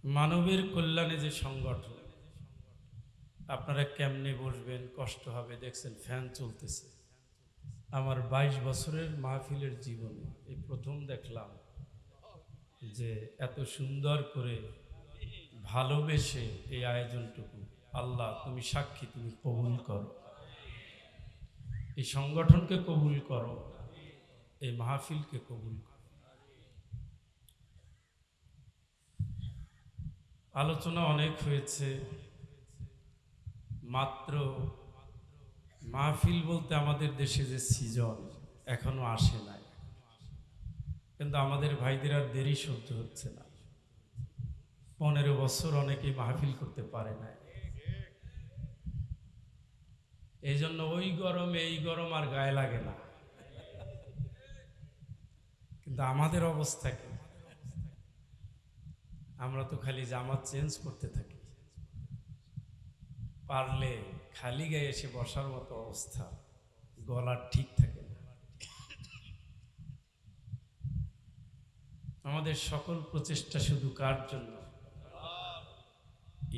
মানবের কল্যাণে যে সংগঠন, আপনারা কেমনে বসবেন, কষ্ট হবে। দেখছেন ফ্যান চলতেছে। আমার 22 বছরের মাহফিলের জীবনে এই প্রথম দেখলাম যে এত সুন্দর করে ভালোবেসে এই আয়োজনটুকু। আল্লাহ তুমি সাক্ষী, তুমি কবুল করো, এই সংগঠনকে কবুল করো, এই মাহফিলকে কবুল করো। আলোচনা অনেক হয়েছে, মাত্র মাহফিল বলতে আমাদের দেশে যে সিজন এখনো আসে নাই, কিন্তু আমাদের ভাইদের আর দেরি সহ্য হচ্ছে না। 15 বছর অনেকেই মাহফিল করতে পারে না। এই জন্য ওই গরম এই গরম আর গায়ে লাগে না। কিন্তু আমাদের অবস্থা কি? আমরা তো খালি জামাত চেঞ্জ করতে থাকি, পারলে খালি গায়ে এসে বসার মতো অবস্থা, গলার ঠিক থাকে না। আমাদের সকল প্রচেষ্টা শুধু কার জন্য?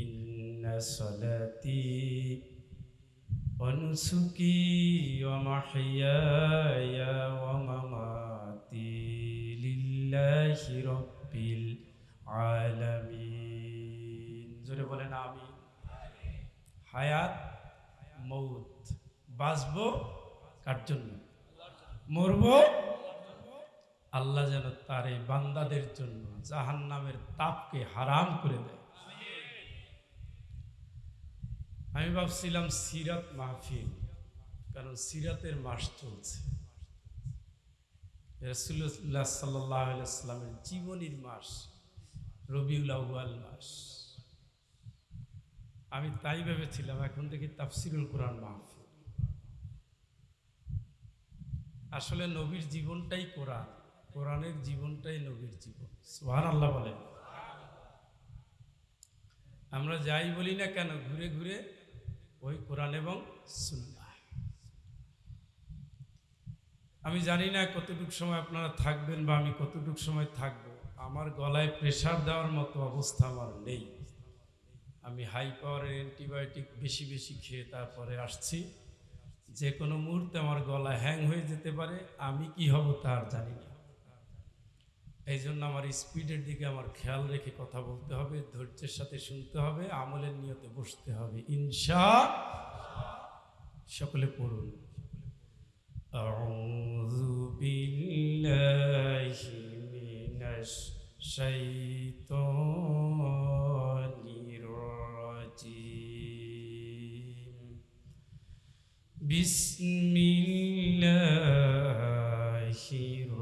ইন্না সালাতি ওয়া নুসুকি ওয়া মাহইয়ায়া ওয়া মামাতি লিল্লাহি রাব্বিল আলামিন। জোরে বলেন আমিন। হায়াত মৌত, বাঁচবো কার জন্য? মরবো আল্লাহ যেন তার এই বান্দাদের জন্য জাহান্নামের তাপকে হারাম করে দেয়। আমি ভাবছিলাম সিরাত মাহফিল, কারণ সিরাতের মাস চলছে, রাসূলুল্লাহ সাল্লাল্লাহু আলাইহি ওয়াসাল্লামের জীবনীর মাস, রবিউল আউয়াল মাস। আমি তাই ভেবেছিলাম, এখন দেখি তাফসিরুল কোরআন মাহফিল। আসলে নবীর জীবনটাই কোরআন, কোরআনের জীবনটাই নবীর জীবন। সুবহানাল্লাহ বলেন। আমরা যাই বলি না কেন, ঘুরে ঘুরে ওই কোরআন এবং সুন্নাহ। আমি জানি না কতটুকু সময় আপনারা থাকবেন বা আমি কতটুকু সময় থাকব। আমার গলায় প্রেসার দেওয়ার মতো অবস্থা আমার নেই। আমি হাই পাওয়ারের অ্যান্টিবায়োটিক বেশি বেশি খেয়ে তারপরে আসছি। যে কোনো মুহূর্তে আমার গলা হ্যাং হয়ে যেতে পারে, আমি কি হব তার জানি না। এই জন্য আমার স্পিডের দিকে আমার খেয়াল রেখে কথা বলতে হবে, ধৈর্যের সাথে শুনতে হবে, আমলের নিয়তে বসতে হবে ইনশাআল্লাহ। সকলে পড়ুন। আউযু বিল্লাহি মিনাশ শাইতানির রাজিম। বিসমিল্লাহির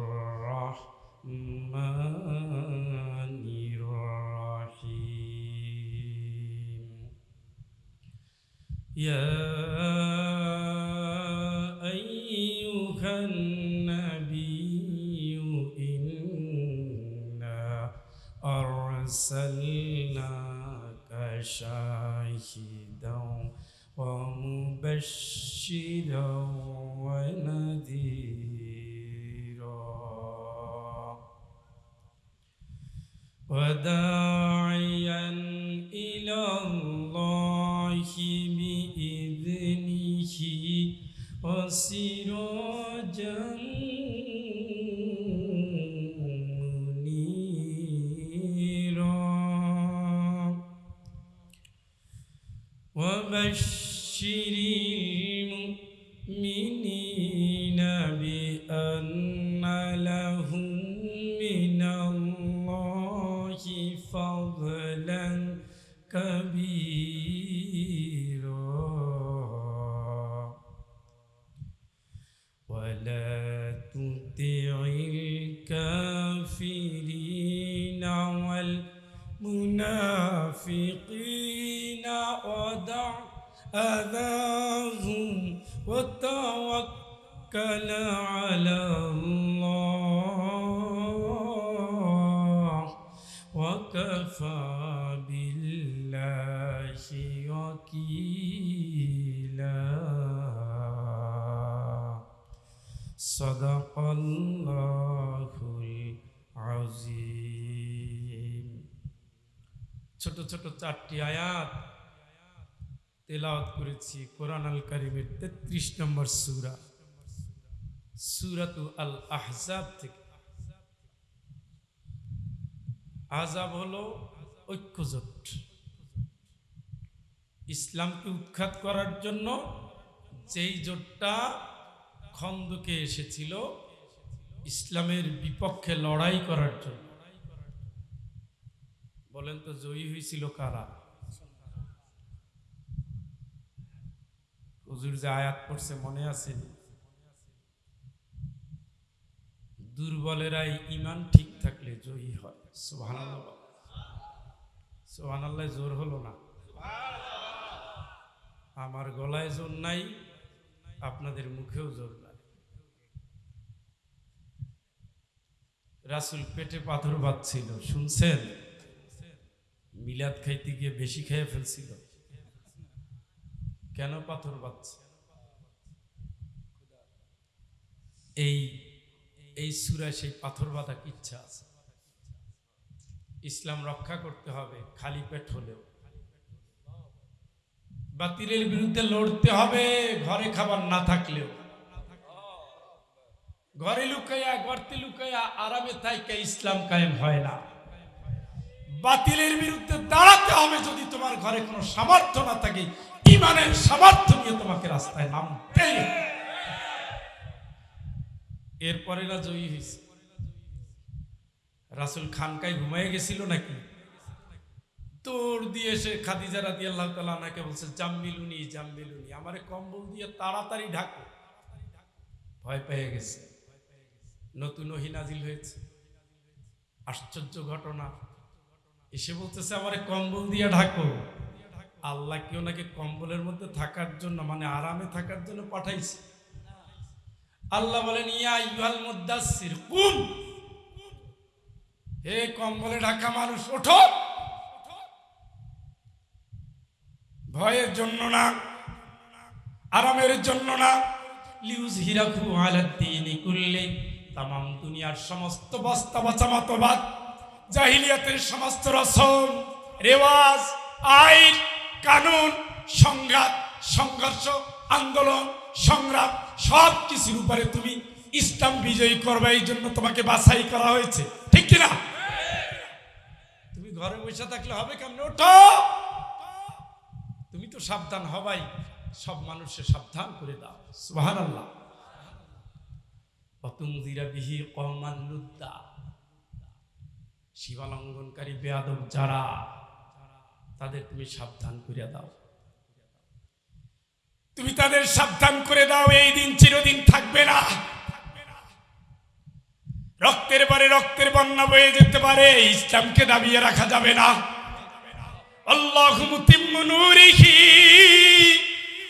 রাহমানির রাহিম। ইয়া আইয়ুহান নাবিয়্যু ইন্না আরসালনাকা শাহিদাও ওয়া মুবাশশিরাও ওয়া নাযীরা ওয়া দা'iয়ান ইলাল্লাহি বিইذনিহি ওয়া সিরাজান মুনীরা ওয়া বাশশিরিল মুমিনিনা বিআন্না লাহুম মিনাল্লাহি ফাদলান কাবীরা ওয়ালা তুতি'ল কাফিরিনা ওয়াল মুনাফিকিনা ওয়াদা' আযাহুম ওয়া তাওয়াক্কাল আলাল্লাহ ওয়া কাফা বিল্লাহি ওয়াকিলা। সাদাকাল্লাহুল আযীম। ছোট ছোট 4টি আয়াত তেলাওয়াত করেছি কোরআন আল কারীমের 33 নম্বর সূরা, সূরাতু আল আহজাব থেকে। আহজাব হলো ঐক্যজোট, ইসলামকে উৎখাত করার জন্য যেই জোটটা খন্দকে এসেছিল ইসলামের বিপক্ষে লড়াই করার জন্য। বলেন তো জয়ী হয়েছিল কারা? হুজুর যে আয়াত পড়ছে মনে আছে? দুর্বলেরাই ঈমান ঠিক থাকলে জয়ী হয়। সুবহানাল্লাহ, সুবহানাল্লাহ। জোর হলো না? আমার গলায় জোর নাই, আপনাদের মুখেও জোর নাই। রাসূল পেটে পাথর বাঁধছিল, শুনছেন? মিলাদ খাইতে গিয়ে বেশি খেয়ে ফেলছিল। কেন পাথর বাঁধছে? এই সূরায় সেই পাথর বাঁধা ইচ্ছা আছে। ইসলাম রক্ষা করতে হবে খালি পেট হলেও, বাতিলের বিরুদ্ধে লড়তে হবে ঘরে খাবার না থাকলেও। ঘরে লুকাইয়া গর্তে লুকাইয়া আরামে থাইকা ইসলাম কায়েম হয় না। বাতিলের বিরুদ্ধে দাঁড়াতে হবে। যদি তোমার ঘরে কোনো সামর্থ্য না থাকে, ঈমানের সামর্থ্য নিয়ে তোমাকে রাস্তায় নামতে। এরপরে না জয়ী হয়েছে। রাসূল খানকায় ঘুমায় গেছিল নাকি? দৌড় দিয়ে এসে খাদিজা রাদিয়াল্লাহু তাআলা আনহাকে বলছে, জাম্মিলুনি জাম্মিলুনি, আমারে কম্বল দিয়ে তাড়াতাড়ি ঢাকো। ভয় পেয়ে গেছে। নতুন ওহী নাজিল হয়েছে, আশ্চর্য ঘটনা। এসে বলতেছে আমারে কম্বল দিয়ে ঢাকো। আল্লাহ কি ওনাকে কম্বলের মধ্যে থাকার জন্য, মানে আরামে থাকার জন্য পাঠাইছে? আল্লাহ বলেন, ইয়া আইয়ুহাল মুদ্দাসসির কুম, হে কম্বলে ঢাকা মানুষ ওঠো। ভয়ের জন্য না, আরামের জন্য না। লিউযহিরাহু আলাদ-দীনি কুল্লি, তামাম দুনিয়ার সমস্ত বস্তা বাচামাতবাদ, জাহিলিয়াতের সমস্ত রসম রেওয়াজ, আইন কানুন, সংঘাত সংঘর্ষ, আন্দোলন সংগ্রাম, সব কিছুর উপরে তুমি ইসলাম বিজয়ী করবে। এই জন্য তোমাকে বাছাই করা হয়েছে, ঠিক কিনা? তুমি ঘরে বসে থাকলে হবে কেমনে? ওঠো। তুমি তো সাবধান হবাই, সব মানুষকে সাবধান করে দাও। সুবহানাল্লাহ। অতুনজিরা বিহি কওমান লুদ্দা, সীমালঙ্ঘনকারী বেয়াদব যারা, তাদের তুমি সাবধান করে দাও। তুমি তাদের সাবধান করে দাও। এই দিন চিরদিন থাকবে না। রক্তের পরে রক্তের বন্যা বয়ে যেতে পারে, ইসলামকে দাবিয়ে রাখা যাবে না। আল্লাহু মুতিম্মু নূরিহি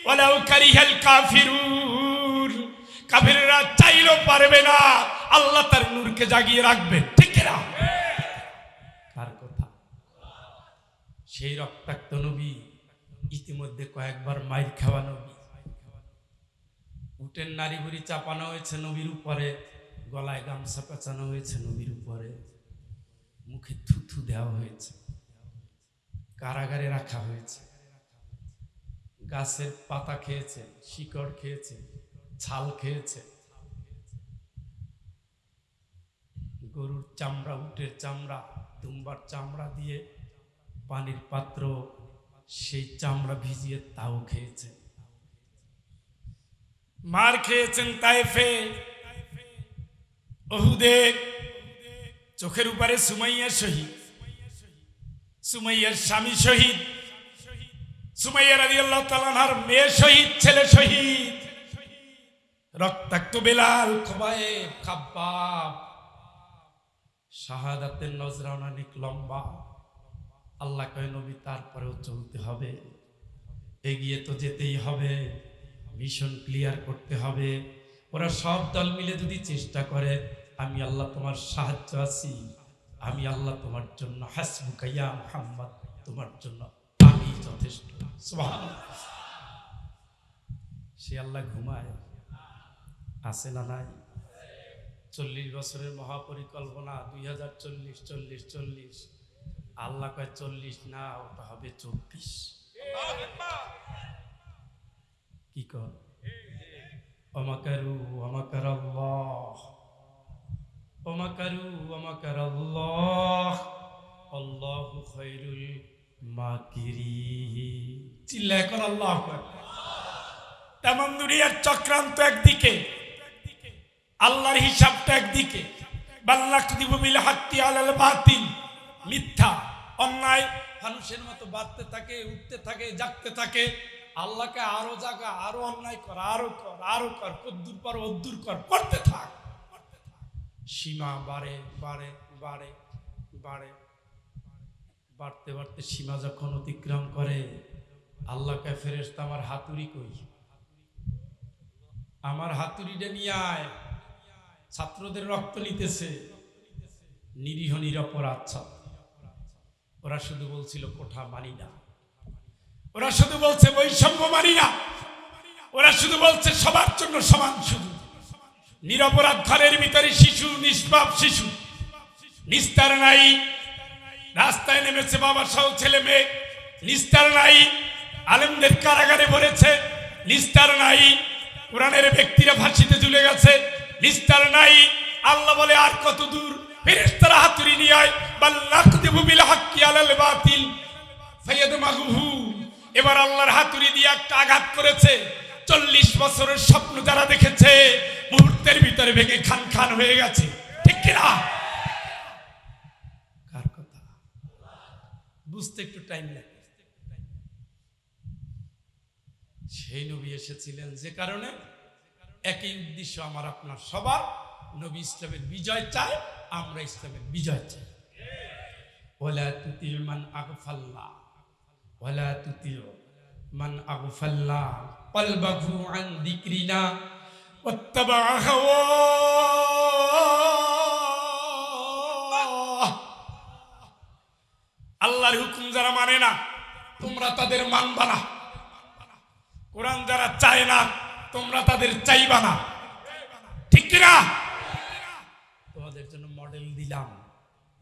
ওয়ালাউ কারিহাল কাফিরুন, কাফিররা চাইলেও পারবে না, আল্লাহ তার নূরকে জাগিয়ে রাখবেন, ঠিক না? কার কথা? সেই রক্তাক্ত নবী, ইতিমধ্যে কয়েকবার মাইর খাওয়া নবী। উটের নারী বুড়ি চাপানো হয়েছে নবীর উপরে, গলায় গামছা পেঁচানো হয়েছে নবীর উপরে, মুখে থুথু দেওয়া হয়েছে, কারাগারে রাখা হয়েছে, গাছের পাতা খেয়েছে, শিকড় খেয়েছে, ছাল খেয়েছে, গরুর চামড়া, উটের চামড়া, দুম্বার চামড়া দিয়ে পানির পাত্র, সেই চামড়া ভিজিয়ে তাও খেয়েছে। মার খেয়েছেন তায়েফে, উহুদে, চোখের উপরে সুমাইয়া শহীদ, সুমাইয়ার স্বামী শহীদ, সুমাইয়া রাদিয়াল্লাহু তাআলা আনহার মেয়ে শহীদ, ছেলে শহীদ, রক্তাক্ত বেলাল, খুবাইব, খাব্বাব, শাহাদাতের নজরানা অনেক লম্বা। আল্লাহ কয় নবী তারপরেও চলতে হবে, এগিয়ে তো যেতেই হবে, মিশন ক্লিয়ার করতে হবে। ওরা সব দল মিলে যদি চেষ্টা করে, আমি আল্লাহ তোমার সাহায্য আছি, আমি আল্লাহ তোমার জন্য, হাসবুকা ইয়া মুহাম্মদ, তোমার জন্য আমি যথেষ্ট। সুবহানাল্লাহ। সে আল্লাহ ঘুমায় আছে না নাই? 40 বছরের মহাপরিকল্পনা 2040, 40, 40, আল্লাহ কয় 40 না, ওটা হবে 24। কি কর ওমাকারু ওমাকারাল্লাহ, ওমাকারু ওমাকারাল্লাহ, আল্লাহু খায়রুল মাকিরিন। চিল্লায় কর আল্লাহু আকবার। তেমন দুনিয়ার চক্রান্ত একদিকে, আল্লাহর হিসাবটা একদিকে। বাল্লাকদিবু বিল হাক্কি আলাল বাতিল, মিথ্যা অন্যায় মানুষের মতো বাড়তে থাকে, উঠতে থাকে, জাগতে থাকে। আল্লাহকে আরো জাগা, আরো অন্যায় কর, আরো কর, আরো কর, কদ্দুর পর অদ্দুর কর, করতে থাক। সীমা বাড়ে বাড়ে বাড়ে বাড়ে, বাড়তে বাড়তে সীমা যখন অতিক্রম করে, আল্লাহকে ফেরেশতা আমার হাতুড়ি কই, আমার হাতুড়িটা নিয়ে আয়। ছাত্রদের রক্ত নিতেছে, নিরীহ নিরপরাধ ছাত্র। ওরা শুধু বলছিল কোঠা মানি না, ওরা শুধু বলছে বৈষম্য মানি না, ওরা শুধু বলছে সবার জন্য সমান সুযোগ। নিরপরাধ ঘরের ভিতরে শিশু, নিষ্পাপ শিশু, নিস্তার নাই। রাস্তায় নেমেছে বাবা সহ ছেলে মেয়ে, নিস্তার নাই। আলেমদের কারাগারে ভরেছে, নিস্তার নাই। কোরআনের ব্যক্তিরা ফাঁসিতে ঝুলে গেছে, নিস্তার নাই। আল্লাহ বলে আর কত দূর, ফেরেশতারা হাতুড়ি নিয়ে আয়। বাল্লাকদিবু বিল হাক্কি আলাল বাতিল ফায়াদমাগুহু। এবার আল্লাহর হাতুড়ি দিয়ে একটা আঘাত করেছে। 40 বছরের স্বপ্ন যারা দেখেছে, মুহূর্তের ভিতরে ভেঙে খান খান হয়ে গেছে। ঠিক কিনা? কার কথা বুঝতে একটু টাইম লাগে। সেই নবী এসেছিলেন যে কারণে, একই উদ্দেশ্য আমার আপনার সবার। নবী ইসলামের বিজয় চায়, আমরা ইসলামের বিজয় চাই। ওয়ালা তুতিউ মান আগফাল্লা, ওয়ালা তুতিউ মান আগফাল্লা কলবাহু আন যিকরিনা ওয়াত্তাবা হাওয়া। আল্লাহর হুকুম যারা মানে না, তোমরা তাদের মানবা না। কোরআন যারা চায় না, তোমরা তাদের চাইবা না। ঠিক কিনা? তোমাদের জন্য মডেল দিলাম,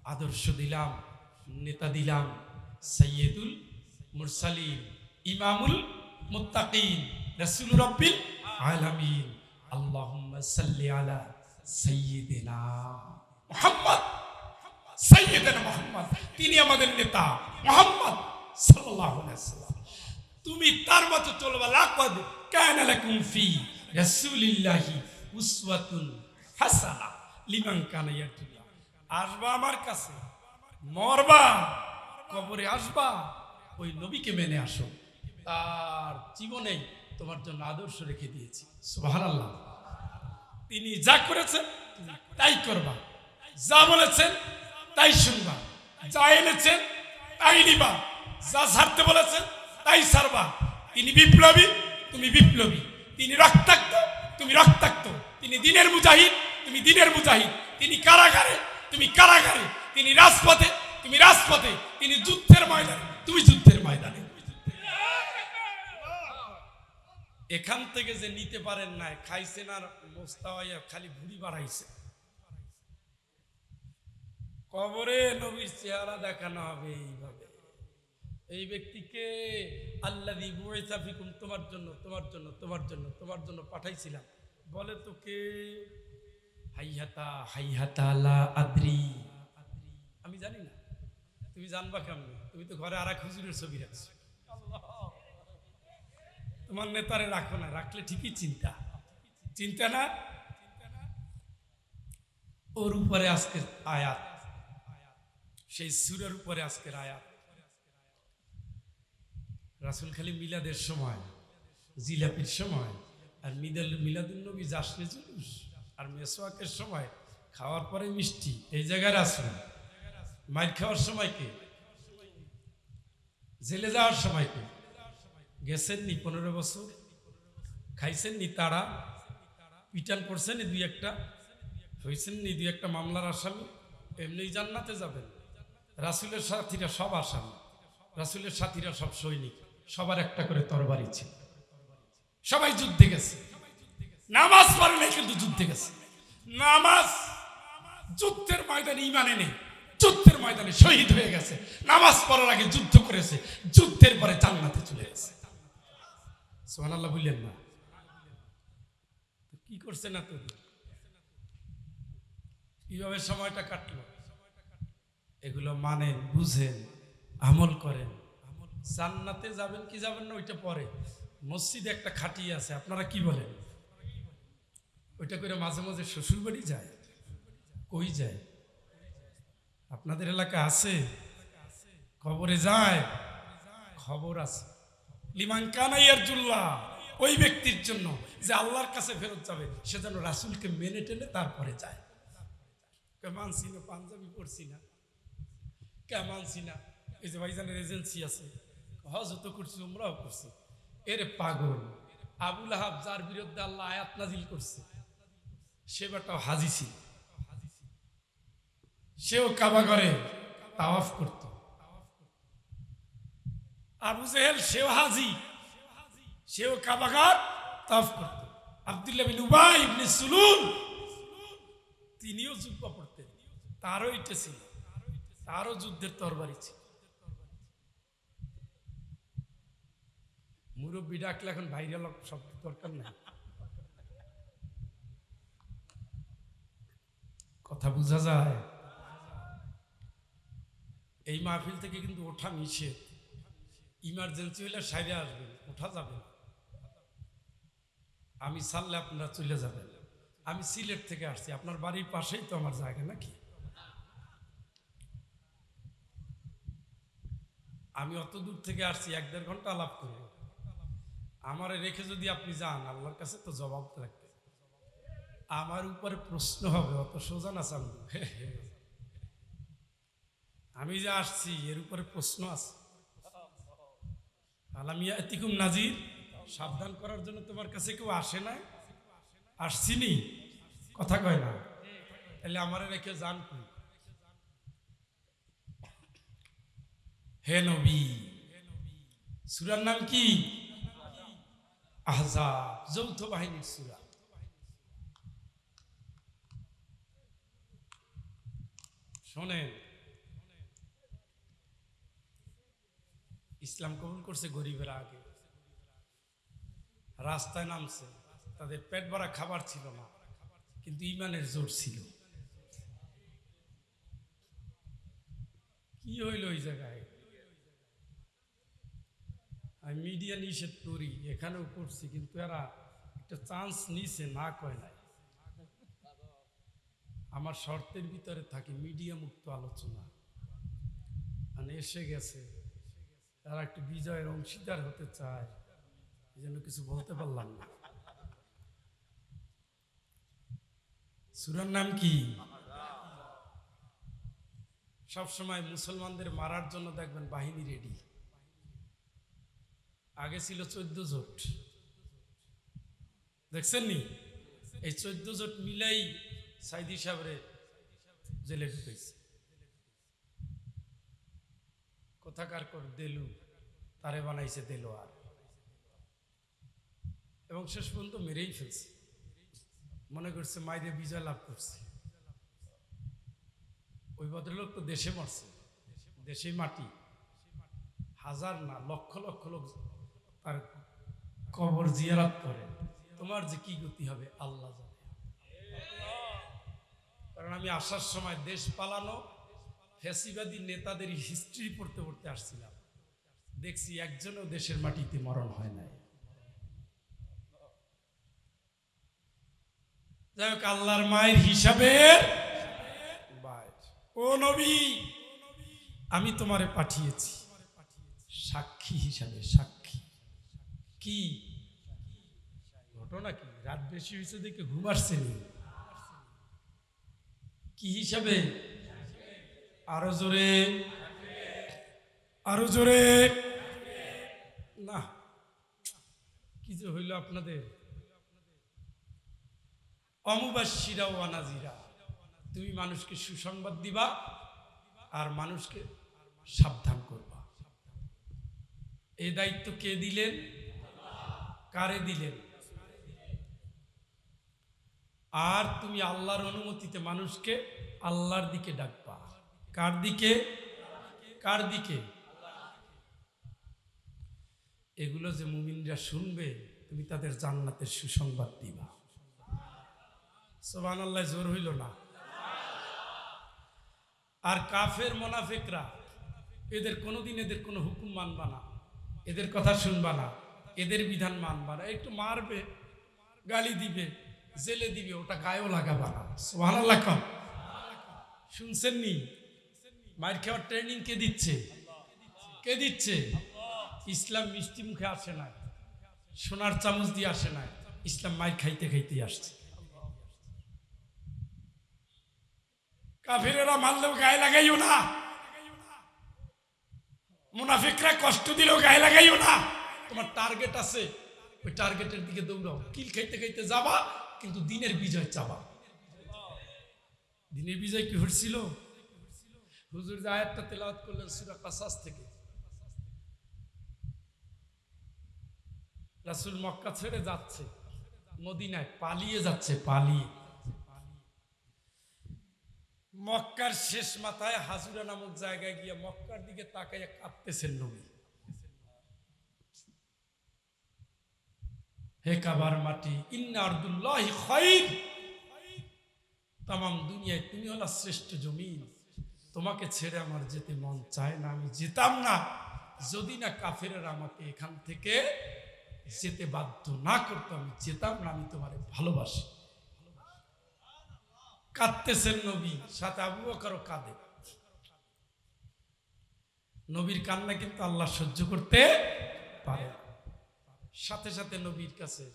আদর্শ দিলাম, নেতা দিলাম, সাইয়্যিদুল মুরসালিন, ইমামুল মুত্তাকিন, রাসূল রাব্বিল আলামিন। আল্লাহুম্মা সাল্লি আলা সাইয়্যিদিনা মুহাম্মদ, সাইয়্যিদিনা মুহাম্মদ। তিনি আমাদের নেতা মুহাম্মদ সাল্লাল্লাহু আলাইহি ওয়াসাল্লাম। তুমি তার মতো চলবা। লাকাদ কানা লাকুম ফি রাসূলিল্লাহি উসওয়াতুন হাসানা লিমান কানা ইয়ারজুল্লাহ। আসবা আমার কাছে, মরবা, কবরে আসবা, ওই নবীকে মেনে আসো। তার জীবনে তোমার জন্য আদর্শ রেখে দিয়েছি। সুবহানাল্লাহ। তিনি যা করেছেন তাই করবা, যা বলেছেন তাই শুনবা, যা এনেছেন তাই নিবা, যা ছাড়তে বলেছেন তাই ছাড়বা। তিনি বিপ্লবী, তুমি বিপ্লবী। তিনি রক্তাক্ত, তুমি রক্তাক্ত। তিনি দিনের মুজাহিদ, তুমি দিনের মুজাহিদ। তিনি কারাগারে, তুমি কারাগারে। তিনি রাজপথে, তুমি রাজপথে। তিনি যুদ্ধের ময়দানে, তুমি যুদ্ধের ময়দানে। এখান থেকে যে নিতে পারেন না, খাইছেন আর মোস্তাওয়াইয়া খালি ভুড়ি বাড়াইছে। কবরে নবীর চেহারা দেখানো হবে এইভাবে। এই ব্যক্তিকে আল্লাযী বুইসা ফিকুম, তোমার জন্য, তোমার জন্য, তোমার জন্য, তোমার জন্য পাঠাইছিলাম। বলে তোকে হাইহাতা হাইহাতা লা আদ্রি, আমি জানি না। তুমি জানবা কেমন? তুমি তো ঘরে আরেক হুজুরের ছবি রাখছো। তোমার নেতারে রাখো না, রাখলে ঠিকই চিন্তা, চিন্তা না। ওর উপরে আজকের আয়াত, সেই সূরার উপরে আজকের আয়াত। রাসূল খালি মিলাদের সময়, জিলাপির সময়, আর মিলাদুন নবী জাশনে জুলুস আর মেসওয়াকের সময়, খাওয়ার পরে মিষ্টি, এই জায়গায় রাসূল। মাইর খাওয়ার সময় কে? জেলে যাওয়ার সময় কে? গেছেন নি 15 বছর, খাইছেন নি তারা, পিটান পড়ছেন নি 2-1টা, হয়েছেন নি 2-1টা মামলার আসামি, এমনি জান্নাতে যাবেন। রাসূলের সাথীরা সব আসামি, রাসূলের সাথীরা সব সৈনিক, সবার একটা করে তরবারি ছিল, সবাই যুদ্ধে গেছে। নামাজ পড়ে নাই কিন্তু যুদ্ধে গেছে। নামাজ যুদ্ধের ময়দানে ইমানে নেই, যুদ্ধের ময়দানে শহীদ হয়ে গেছে, নামাজ পড়ার আগে যুদ্ধ করেছে, যুদ্ধের পরে জান্নাতে চলে গেছে। সুবহানাল্লাহ বললেন না? কি করছে না তো, কিভাবে সময়টা কাটলো, এগুলো মানেন, বুঝেন, আমল করেন। জান্নাতে যাবেন কি যাবেন না ওইটা পরে। মসজিদে একটা খাটি আছে, আপনারা কি বলেন? ওইটা করে মাঝে মাঝে শ্বশুর বাড়ি যায়, কই যায়? আপনাদের এলাকা আছে? খবরে যায়? খবর আছে। লিমান কানা ইয়ারজুল্লাহ, ওই ব্যক্তির জন্য যে আল্লাহর কাছে ফেরত যাবে, সে যেন রাসূলকে মেনে টেনে তারপরে যায়। মানছি না, পাঞ্জাবি পড়ছি না, কে মানছি না, এই যে ভাইজানের এজেন্সি আছে, হজ তো করছি, উমরাও করছি। এর পাগল আবুল আহাব, যার বিরুদ্ধে আল্লাহ আয়াত নাজিল করছে, সে বেটাও হাজি ছিল, সেও কাবা ঘরে তাওয়াফ করত। আবু জেহেল সেও হাজি, সেও কাবা ঘর তাওয়াফ করত। আব্দুল্লাহ বিন উবাই ইবনে সুলুল, তিনিও যুদ্ধ পড়তেন, তারও ইটে ছিল, তারও যুদ্ধের তরবারি ছিল। মুরব্বী ডাকলে এখন ভাইরাল শব্দ দরকার নেই, কথা বোঝা যায়? এই মাহফিল থেকে কিন্তু ওঠা নিষেধ, ইমার্জেন্সি হলে সাইরে আসবেন, ওঠা যাবে না। আমি ছাড়লে আপনারা চলে যাবেন। আমি সিলেট থেকে আসছি, আপনার বাড়ির পাশেই তো আমার জায়গা নাকি? আমি অত দূর থেকে আসছি, 1-1.5 ঘন্টা আলাপ করবো। আমারে রেখে যদি আপনি যান, আল্লাহর কাছে তো জবাব রাখবে, আমার উপরে প্রশ্ন হবে। অত সোজা না চান, আমি যে আসছি এর উপরে প্রশ্ন আছে। আলামিয়া এতিকুম নাজির, সাবধান করার জন্য তোমার কাছে কেউ আসে না? আসছিনি, কথা কয় না, তাহলে আমারে রেখে যান কই? হে নবী, সূরার নাম কি? আহজাব, যৌথ বাহিনীর সূরা। শোনেন, ইসলাম কবুল করছে গরিবের আগে, রাস্তায় নামছে, তাদের পেট ভরা খাবার ছিল না, কিন্তু ইমানের জোর ছিল। কি হইল ওই জায়গায়? আমি মিডিয়া নিষেধ করি, এখানেও করছি, কিন্তু এরা একটা চান্স নিছে, না কয় নাই। আমার শর্তের ভিতরে থাকে মিডিয়া মুক্ত আলোচনা, মানে এসে গেছে, তারা একটু বিজয়ের অংশীদার হতে চায়, এই জন্য কিছু বলতে পারলাম না। সূরার নাম কি? সবসময় মুসলমানদের মারার জন্য দেখবেন বাহিনী রেডি। আগে ছিল 14 জোট, দেখছেন নি? এই 14 জোট মিলাই সাইদি সাহেবরে জেলে ঢুকেছে। কোথাকার কর দেলু, তারে বানাইছে দেলোয়ার, এবং শেষ পর্যন্ত মেরেই ফেলছে। মনে করছে মাইরে বিজয় লাভ করছে। ওই ভদ্রলোক তো দেশে মরছে, দেশেই মাটি, হাজার না লক্ষ লক্ষ লোক তার কবর জিয়ারত করে। তোমার যে কি গতি হবে আল্লাহ জানে। কারণ আমি আসার সময় দেশ পালানো ফ্যাসিবাদী নেতাদের হিস্ট্রি পড়তে পড়তে আসছিলাম, দেখছি একজনও দেশের মাটিতে মরণ হয় নাই। যাই হোক, আল্লাহর মায়ের হিসাবে ও নবী, আমি তোমারে পাঠিয়েছি সাক্ষী হিসাবে। সাক্ষী কি? ঘটনা কি? রাত বেশি হয়েছে দেখে ঘুম আসছে নি? কি হিসাবে? আরো জোরে, আরো জোরে না। কি যে হইল আপনাদের? অমুবাশশিরা ওয়া নাযিরা, তুমি মানুষকে সুসংবাদ দিবা আর মানুষকে সাবধান করবা। এই দায়িত্ব কে দিলেন? কারে দিলেন? আর তুমি আল্লাহর অনুমতিতে মানুষকে আল্লাহর দিকে ডাকবা। কার দিকে? কার দিকে? এগুলো যে মুমিনরা শুনবে, তুমি তাদের জান্নাতের সুসংবাদ দিবা। সুবহানাল্লাহ, জোর হইল না? আর কাফের মুনাফিকরা, এদের কোনোদিন এদের কোনো হুকুম মানবা না, এদের কথা শুনবা না, এদের বিধান মানবা না। একটু মারবে, গালি দিবে, জেলে দিবে, ওটা গায়েও লাগাবা না। সুবহানাল্লাহ। শুনছেন নি? মার খাওয়ার ট্রেনিং কে দিচ্ছে? কে দিচ্ছে? ইসলাম মিষ্টি মুখে আসে না, সোনার চামচ দিয়ে আসে না, ইসলাম মার খাইতে খাইতে আসছে। কাফেরেরা মারলেও গায়ে লাগাইও না, মুনাফিকরা কষ্ট দিলেও গায়ে লাগাইও না। তোমার টার্গেট আছে, ওই টার্গেটের দিকে দৌড়াও। কিল খাইতে খাইতে যাবা, কিন্তু দিনের বিজয় চাবা। দিনের বিজয় কি হচ্ছিল? হুজুর যে আয়াতটা তেলাওয়াত করলেন সূরা কাসাস থেকে, রাসূল মক্কা ছেড়ে যাচ্ছে, মদিনায় পালিয়ে যাচ্ছে, পালিয়ে। মক্কার শেষ মাথায় হাজুরা নামক জায়গায় গিয়ে মক্কার দিকে তাকাইয়া কাঁদতেছেন নবী। হে কাবার মাটি, ইন্না আরদুল্লাহি খায়র, তামাম দুনিয়ায় তুমি হলা শ্রেষ্ঠ জমিন, তোমাকে ছেড়ে আমার যেতে মন চায় না, আমি যেতাম না যদি না কাফেরেরা আমাকে এখান থেকে যেতে বাধ্য না করতো, আমি যেতাম না, আমি তোমারে ভালোবাসি। কাঁদতেছেন নবী, সাথে আবু বকরও কাঁদে। নবীর কান্না কিন্তু আল্লাহ সহ্য করতে পারে। সাথে সাথে নবীর কাছে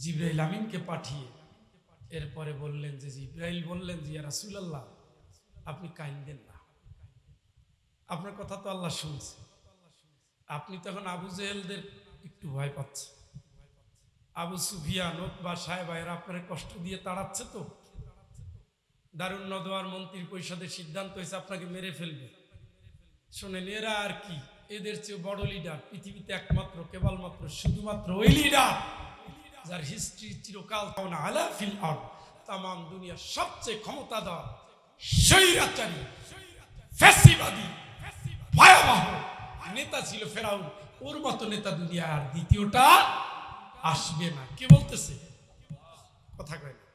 জিবরাইল আমিনকে পাঠিয়ে এরপরে বললেন যে, জিবরাইল বললেন যে, ইয়া রাসূলুল্লাহ, আপনি কাঁদেন না, আপনার কথা তো আল্লাহ শুনছে। আপনি তখন আবু জেহেলদের একটু ভয় পাচ্ছে, আবু সুফিয়ান, উতবা, সায়বা এরা আপনার কষ্ট দিয়ে তাড়াচ্ছে তো। দারুন নদওয়ার মন্ত্রী পরিষদের সিদ্ধান্ত হয়েছে আপনাকে মেরে ফেলবে। শোনেন, এরা আর কি, এদের চেয়ে বড় লিডার পৃথিবীতে একমাত্র, কেবলমাত্র, শুধুমাত্র ওই লিডার যার হিস্ট্রি চিরকাল আলা ফিল আরদ, তামাম দুনিয়ার সবচেয়ে ক্ষমতাধর, স্বৈরাচারী, ফ্যাসিবাদী, ভয়াবহ নেতা ছিল ফেরাউন। ওর মতো নেতা দুনিয়া আর দ্বিতীয়টা আসবে না। কে বলতেছে? কথা কয় না।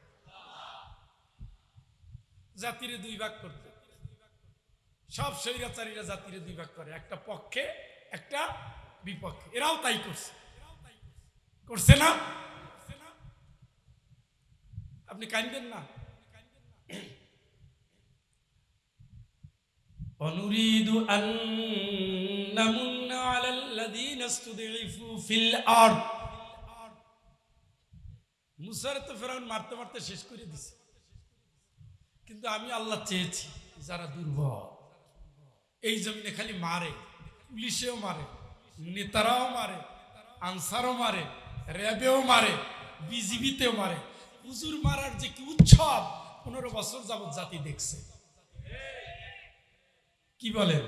জাতিরে দুই ভাগ করতে, সব স্বৈরাচারীরা জাতিরে দুই ভাগ করে, একটা পক্ষে একটা বিপক্ষে। এরাও তাই করছে, করছে না? আপনি কাঁদেন না। অনুরিদু আন নামুন্না আলাল্লাযীনা ইসতুদঈফু ফিল আরদ। মুসার তো ফেরাউন মারতে মারতে শেষ করে দিছে, কিন্তু আমি আল্লাহ চেয়েছি যারা দুর্বল, এই জমিনে খালি মারে, পুলিশেও মারে, নেতারাও মারে, আনসারও মারে, র্যাবেও মারে, বিজিবিতেও মারে। হুজুর মারার যে কি উৎসব 15 বছর যাবত জাতি দেখছে। কি বলেন?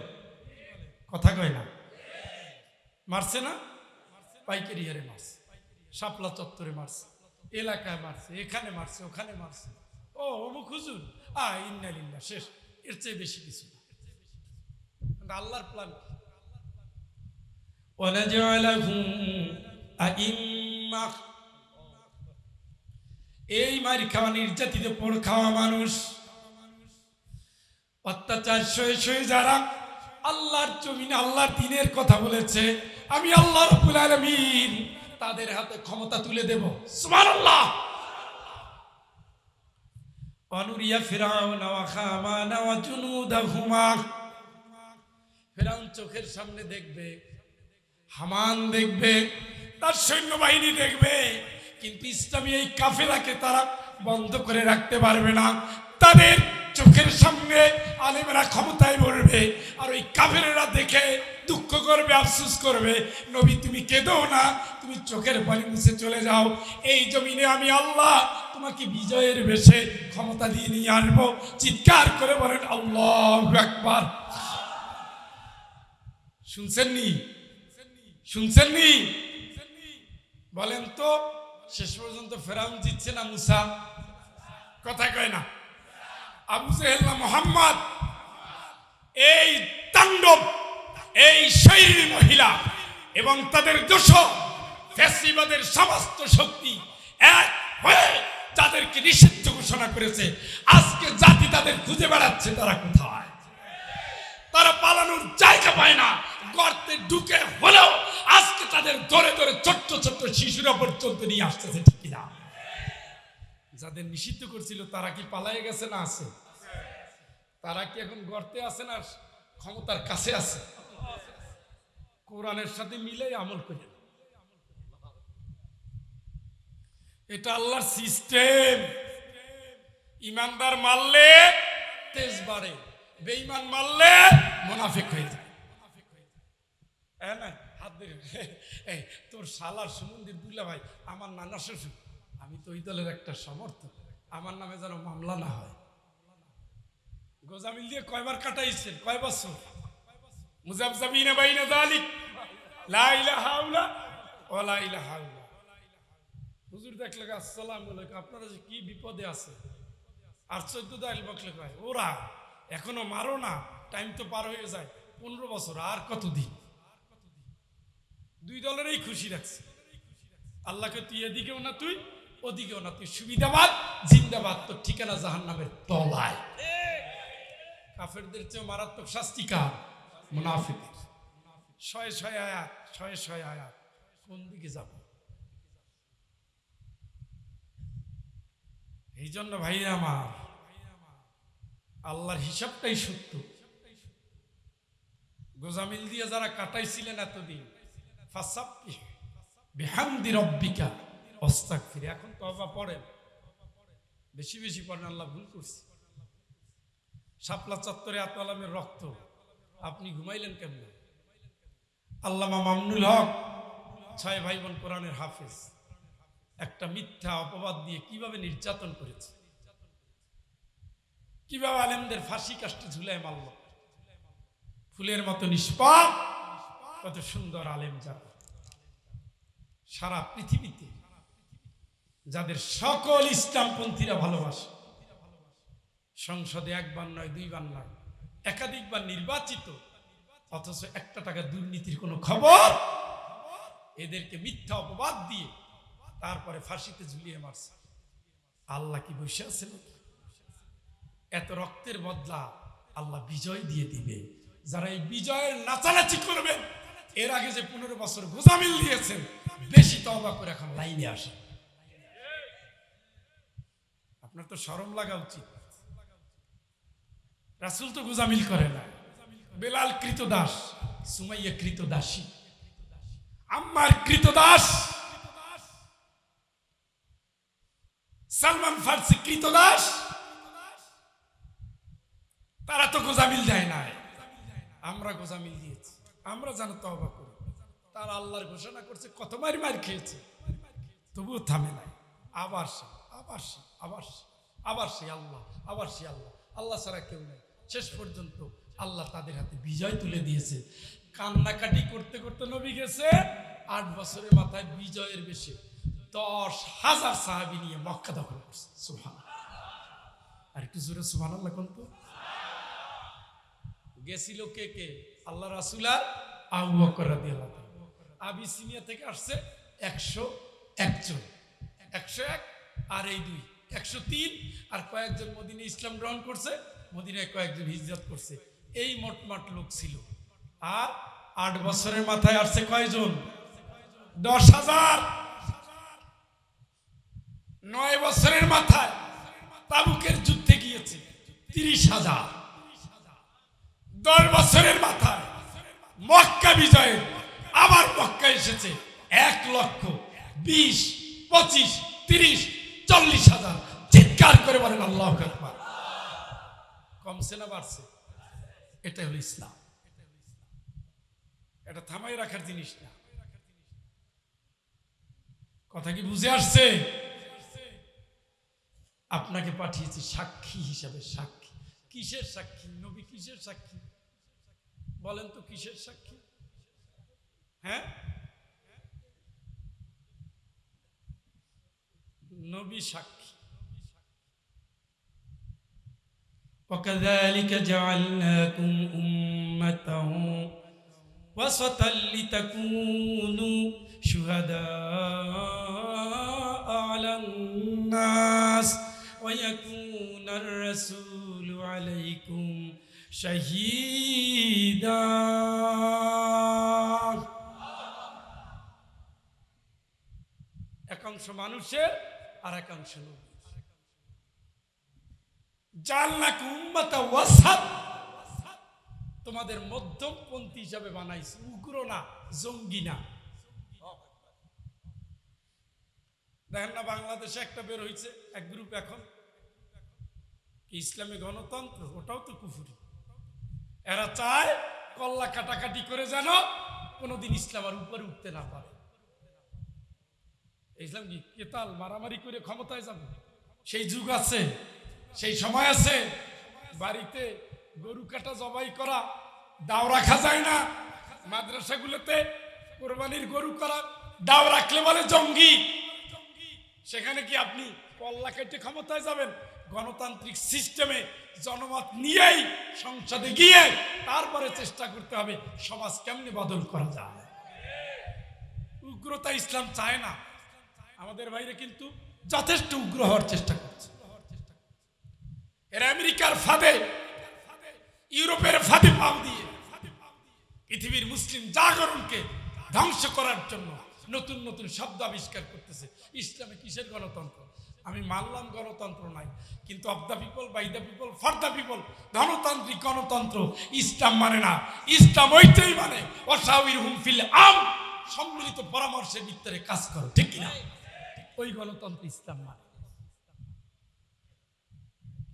কথা কয় না? মারছে না? পাইকারি হারে মারছে, শাপলা চত্বরে মারছে, এলাকায় মারছে, এখানে মারছে, ওখানে মারছে। ও অমুক হুজুর, ইন্না লিল্লাহ, শেষ। এর চেয়ে বেশি কিছু না। আল্লাহর প্ল্যান। ওয়ানাজআলাহুম আইম্মা, এই মারি খাওয়া, নির্যাতিত পড় খাওয়া মানুষ, অত্যাচার সয়ে সয়ে যারা আল্লাহর জমিনে আল্লাহর দ্বীনের কথা বলেছে, আমি আল্লাহ রাব্বুল আলামিন তাদের হাতে ক্ষমতা তুলে দেব। সুবহানাল্লাহ। অনুরিয়া ফিরাউন ওয়া হামান ওয়া জুনুদাহুমা, ফিরাউন চোখের সামনে দেখবে, হামান দেখবে, তার সৈন্যবাহিনী দেখবে, কিন্তু ইসলামী এই কাফেলাকে তারা বন্ধ করে রাখতে পারবে না। তাদের চোখের সামনে আলেমেরা ক্ষমতায় বলবে, আর ওই কাফেরেরা দেখে দুঃখ করবে, আফসোস করবে। নবী, তুমি কেঁদো না, তুমি চোখের পানি মুছে চলে যাও। এই জমিনে আমি আল্লাহ তোমাকে বিজয়ের বেশে ক্ষমতা দিয়ে নিয়ে আসবো। চিৎকার করে বলেন আল্লাহু আকবার। শুনছেননি? শুনছেননি? বলেন তো, শেষ পর্যন্ত ফেরাউন জিতছে না মুসা? কথা কয় না? আবু জেহেল না মুহাম্মদ? এই তাণ্ডব, এই শৈলী মহিলা এবং তাদের দোষর ফ্যাসিবাদের সমস্ত শক্তি এক হয়ে তাদেরকে নিষিদ্ধ ঘোষণা করেছে। আজকে জাতি তাদের খুঁজে বেড়াচ্ছে, তারা কোথায়? তারা পালানোর জায়গা পায় না, গর্তে ঢুকে হলেও আজকে তাদের ধরে ধরে ছোট্ট ছোট্ট শিশুরা পর্যন্ত নিয়ে আসতেছে, ঠিক না? যাদের নিষিদ্ধ করছিল তারা কি পালায়ে গেছে না আছে? তারা কি এখন গর্তে আছে না ক্ষমতার কাছে আছে? কোরআনের সাথে মিলে আমল করে, এটা আল্লাহর সিস্টেম। ইমানদার মারলে তেজ বাড়ে, বেঈমান মারলে মুনাফিক হয়ে যায়। হাত ধরে এই তোর শালার সুমন্দির দুলা ভাই আমার নানা শ্বশুর, আমি তো ওই দলের একটা সমর্থক, আমার নামে যেন মামলা না হয়। গোজামিল দিয়ে কয়বার কাটাইছেন, কয় বছর? মুজাবজাবিনা বাইনা যালিক লা ইলাহা ইল্লা ওয়া লা ইলাহা ইল্লা। হুজুর দেখলে আসসালামু আলাইকুম, আপনারা যে কি বিপদে আছে। আর 14 দাইল বকলে কয় ওরা এখনো মারো না, টাইম তো পার হয়ে যায়, 15 বছর আর কতদিন। দুই দলেরই খুশি রাখছে। আল্লাহকে তুই এদিকেও না তুই ওদিকেও না, তুই সুবিধাবাদ জিন্দাবাদ, তোর ঠিকানা জাহান্নামের তলায়। কাফেরদের চেয়ে মারাত্মক শাস্তি কার? মুনাফিকের। শয়ে শয়ে আয়াত, শয়ে শয়ে আয়াত, কোন দিকে যাব? এই জন্য ভাই আমার, আল্লাহর হিসাবটাই সত্য। গোজামিল দিয়ে যারা কাটাইছিলেন এতদিন, ফাসাব্বিহ বিহামদি রাব্বিকা ওয়াস্তাগফির, এখন তওবা পড়েন, বেশি বেশি পড়েন। আল্লাহ ভুল করছে। শাপলা চত্বরে এত আলমের রক্ত, আপনি ঘুমাইলেন কেমন? আল্লামা মামুনুল হক 6 ভাই বোন কোরআনের হাফেজ, একটা মিথ্যা অপবাদ দিয়ে কিভাবে নির্যাতন করেছে, কিভাবে আলেমদের ফাঁসি কাষ্টে ঝুলায় মারল। ফুলের মতো নিষ্পাপ, কত সুন্দর আলেম যারা সারা পৃথিবীতে, যাদের সকল ইসলামপন্থীরা ভালোবাসে। সংসদে একবার নয়, দুইবার নয়, একাধিকবার নির্বাচিত, অথচ একটা টাকা দুর্নীতির কোনো খবর। এদেরকে মিথ্যা অপবাদ দিয়ে তারপরে ফাঁসিতে ঝুলিয়ে মারছে। আল্লাহ কি বসে আছে নাকি? এত রক্তের বদলা আল্লাহ বিজয় দিয়ে দিবে। যারা এই বিজয়ের নাচানাচি করবেন, এর আগে যে 15 বছর গোজামিল দিয়েছেন, বেশি তওবা করে এখন লাইনে আসে। আপনার তো শরম লাগা উচিত। রাসূল তো গোজামিল করে না। বেলাল কৃতদাস, সুমাইয়া কৃতদাসী, আম্মার কৃতদাস, সালমান ফার্সি কৃতদাস। তারা তো গোজামিল দেয় না, আমরা গোজামিল দিয়েছি। আমরা যেন তওবা করি। তারা আল্লাহর ঘোষণা করছে, কত মার মার খেয়েছে, তবুও থামে নাই। আবার সে, আবার সে, আবার সে, আবার সে আল্লাহ, আবার সে আল্লাহ। আল্লাহ ছাড়া কেউ নেই। শেষ পর্যন্ত আল্লাহ তাদের হাতে বিজয় তুলে দিয়েছে। কান্নাকাটি করতে করতে নবী গেছে 8 বছরের মাথায় বিজয়ের বেশে 10,000 সাহাবী নিয়ে মক্কা দখল করছে। সুবহানাল্লাহ। আর একটু জোরে সুবহানাল্লাহ কোন তো। গেছিল কে কে? আল্লাহ রাসূল আর আবু বকর রাদিয়াল্লাহু তাআলা। আবিসিনিয়া থেকে আসছে 101 জন, 101 আর এই 2 103, আর কয়েকজন মদিনায় ইসলাম গ্রহণ করছে, মদিনায় কয়েকজন হিজরত করছে। এই মোটমাট লোক ছিল। আর 8 বছরের মাথায় আসছে কয়জন? 10,000। 9 বছরের মাথায় তাবুকের যুদ্ধে গিয়েছে 30,000। 10 বছরের মাথায় মক্কা বিজয়ে আবার মক্কা এসেছে 1,20,000, 25,000, 30,000, 40,000। চিৎকার করে বলেন আল্লাহু আকবার। কমছে না বাড়ছে? এটা হলো ইসলাম। এটা থামাই রাখার জিনিস না। কথা কি বুঝে আসছে? আপনাকে পাঠিয়েছি সাক্ষী হিসাবে। সাক্ষী কিসের সাক্ষী? নবী কিসের সাক্ষী বলেন তো? কিসের সাক্ষী? হ্যাঁ, নবী সাক্ষী। وكذلك جعلناكم أمة وسطا لتكونوا شهداء على الناس ويكون الرسول عليكم شهيدا একাংশ মানুষের আর একাংশ নবী জাআলনাকুম উম্মাতান ওয়াসাত তোমাদের মধ্যমপন্থী হিসাবে বানাইছি উগ্র না জঙ্গি না দেখেন না বাংলাদেশে একটা বের হয়েছে এক গ্রুপ এখন ইসলামী গণতন্ত্র ওটাও তো কুফরি এরা চায় কল্লা কাটাকাটি করে যেন কোনোদিন ইসলাম আর উপরে উঠতে না পারে ইসলাম কি কেতাল মারামারি করে ক্ষমতায় যাবে সেই যুগ আছে সেই সময় আছে বাড়িতে গরু কাটা জবাই করা দাও রাখা যায় না মাদ্রাসাগুলোতে কোরবানির গরু করা দাও রাখলে বলে জঙ্গি সেখানে কি আপনি কল্লা কেটে ক্ষমতায় যাবেন গণতান্ত্রিক সিস্টেমে জনমত নিয়েই সংসদে গিয়ে তারপরে চেষ্টা করতে হবে সমাজ কেমনে বদল করা যায় উগ্রতা ইসলাম চায় না আমাদের বাইরে কিন্তু যথেষ্ট উগ্র হওয়ার চেষ্টা করছে এরা আমেরিকার ফাঁদে ইউরোপের ফাঁদে পাও দিয়ে পৃথিবীর মুসলিম জাগরণকে ধ্বংস করার জন্য নতুন নতুন শব্দ আবিষ্কার করতেছে ইসলামে কিসের গণতন্ত্র আমি মানলাম গণতন্ত্র নাই কিন্তু of the people by the people for the people গণতান্ত্রিক গণতন্ত্র ইসলাম মানে না ইসলাম ওইটাই মানে ওয়াশাউরিরহুম ফিল আমর সম্মিলিত পরামর্শের ভিতরে কাজ করো ঠিক কিনা ওই গণতন্ত্র ইসলাম মানে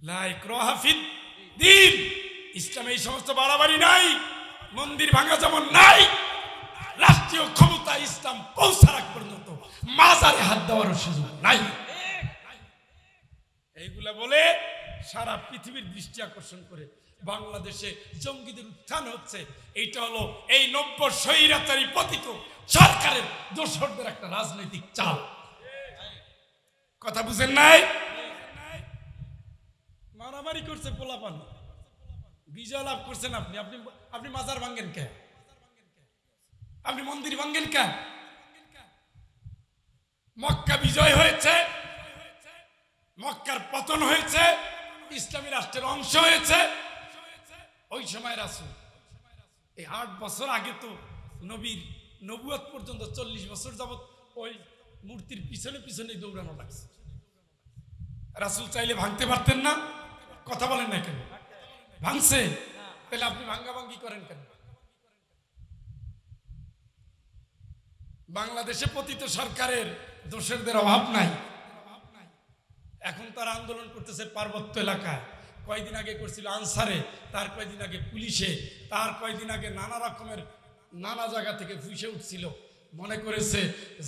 লা ইকরাহা ফিদ দ্বীন ইসলামে এই সমস্ত বাড়াবাড়ি নাই মন্দির ভাঙা যেমন নাই রাষ্ট্রীয় ক্ষমতা ইসলাম পৌঁছার আগ পর্যন্ত মাজারে হাত দেওয়ার সুযোগ নাই এইগুলা বলে সারা পৃথিবীর দৃষ্টি আকর্ষণ করে বাংলাদেশে জঙ্গিদের উত্থান হচ্ছে এইটা হলো এই নব্য স্বৈরাচারী পতিত সরকারের দোসরদের একটা রাজনৈতিক চাল কথা বুঝেন নাই মারামারি করছে পোলাপান বিজয় লাভ করছেন আপনি আপনি আপনি মাজার ভাঙ্গেন কে আপনি মন্দির ভাঙ্গেন কে মক্কা বিজয় হয়েছে মক্কার পতন হয়েছে ইসলামী রাষ্ট্রের অংশ হয়েছে ওই সময় রাসূল এই 8 বছর আগে তো নবীর নবুয়ত পর্যন্ত 40 বছর যাবত ওই মূর্তির পিছনে পিছনে দৌড়ানো লাগছে রাসূল চাইলে ভাঙতে পারতেন না কথা বলেন না কেন ভাঙছে তাহলে আপনি ভাঙ্গাভাঙ্গি করেন কেন বাংলাদেশে পতিত সরকারের দোষরদের অভাব নাই এখন তারা আন্দোলন করতেছে পার্বত্য এলাকায় কয়েকদিন আগে করছিল আনসারে তার কয়েকদিন আগে পুলিশে তার কয়েকদিন আগে নানা রকমের নানা জায়গা থেকে ফুসে উঠছিল মনে করেছে